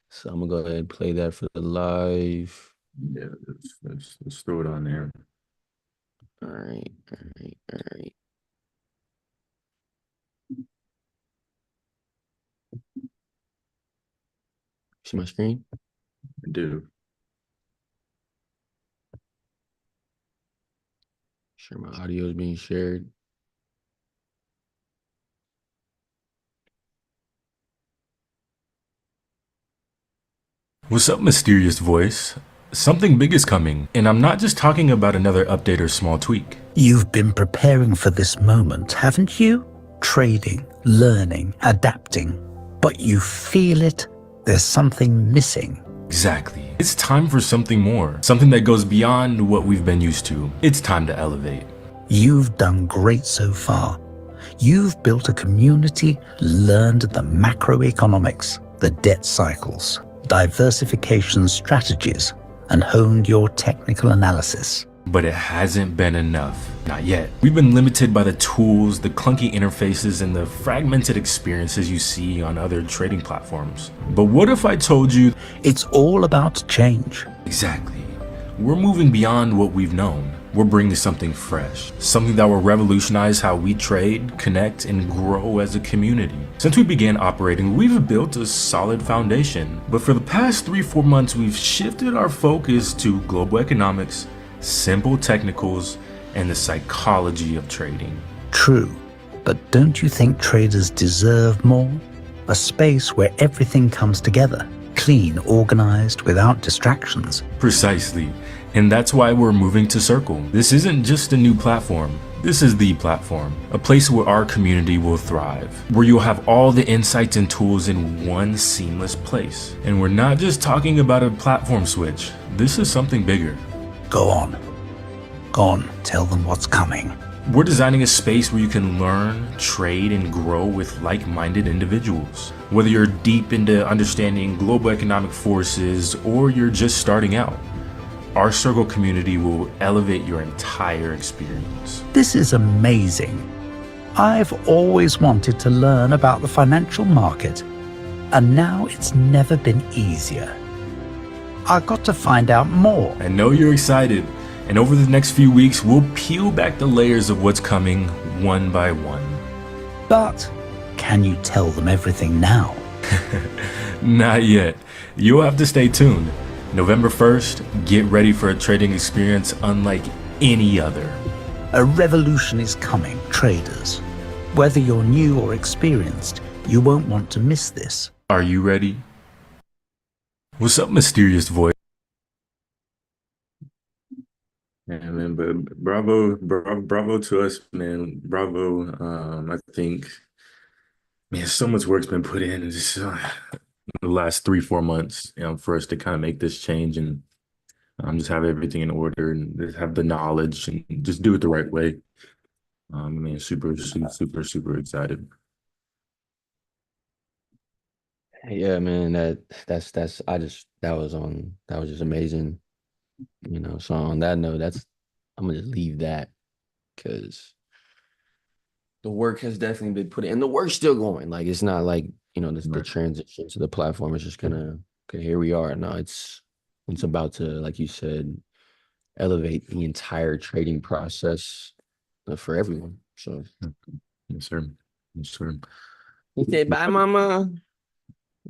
So I'm gonna go ahead and play that for the live. Yeah, let's throw it on there. All right. See my screen? I do. Sure, my audio is being shared. What's up, mysterious voice? Something big is coming, and I'm not just talking about another update or small tweak. You've been preparing for this moment, haven't you? Trading, learning, adapting. But you feel it, there's something missing. Exactly. It's time for something more, something that goes beyond what we've been used to. It's time to elevate. You've done great so far. You've built a community, learned the macroeconomics, the debt cycles, diversification strategies, and honed your technical analysis. But it hasn't been enough. Not yet. We've been limited by the tools, the clunky interfaces, and the fragmented experiences you see on other trading platforms. But what if I told you it's all about change? Exactly. We're moving beyond what we've known. We're bringing something fresh, something that will revolutionize how we trade, connect, and grow as a community. Since we began operating, we've built a solid foundation. But for the past 3-4 months, we've shifted our focus to global economics, simple technicals, and the psychology of trading. True, but don't you think traders deserve more? A space where everything comes together, clean, organized, without distractions. Precisely. And that's why we're moving to Circle. This isn't just a new platform. This is the platform, a place where our community will thrive, where you'll have all the insights and tools in one seamless place. And we're not just talking about a platform switch. This is something bigger. Go on, tell them what's coming. We're designing a space where you can learn, trade, and grow with like-minded individuals. Whether you're deep into understanding global economic forces or you're just starting out, our Circle community will elevate your entire experience. This is amazing. I've always wanted to learn about the financial market, and now it's never been easier. I've got to find out more. I know you're excited, and over the next few weeks, we'll peel back the layers of what's coming one by one. But can you tell them everything now? Not yet. You'll have to stay tuned. November 1st, get ready for a trading experience unlike any other. A revolution is coming, traders. Whether you're new or experienced, you won't want to miss this. Are you ready? What's up, mysterious voice? Yeah, man, but bravo to us, man. Bravo. I think, man, so much work's been put in just the last 3, 4 months, for us to kind of make this change and just have everything in order and just have the knowledge and just do it the right way. I mean, super excited. Yeah, man, that's that was just amazing. So on that note, I'm gonna just leave that because the work has definitely been put in, and the work's still going. Like it's not like, the Right. transition to the platform is just gonna, okay, here we are. No, it's about to, like you said, elevate the entire trading process for everyone. So Yes, sir. Yes, sir. say bye, mama.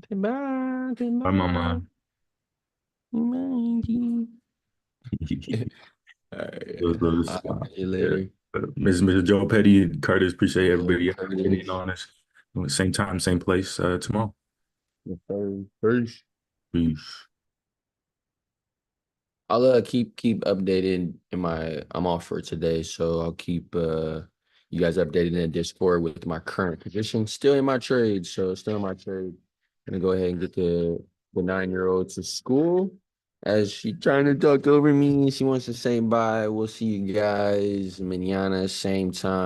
Say bye. Say Bye, bye. mama. Bye. All right. Those, I'll catch you yeah. later. Mr. Joe Petty and Curtis, appreciate everybody getting in Curtis. on us. Same time, same place tomorrow. Yes, sir. Peace. Peace. I'll keep updated I'm off for today, so I'll keep you guys updated in Discord with my current position. Still in my trade, so still in my trade. Gonna go ahead and get the 9-year-old to school. As she trying to talk over me, she wants to say bye. We'll see you guys mañana, same time.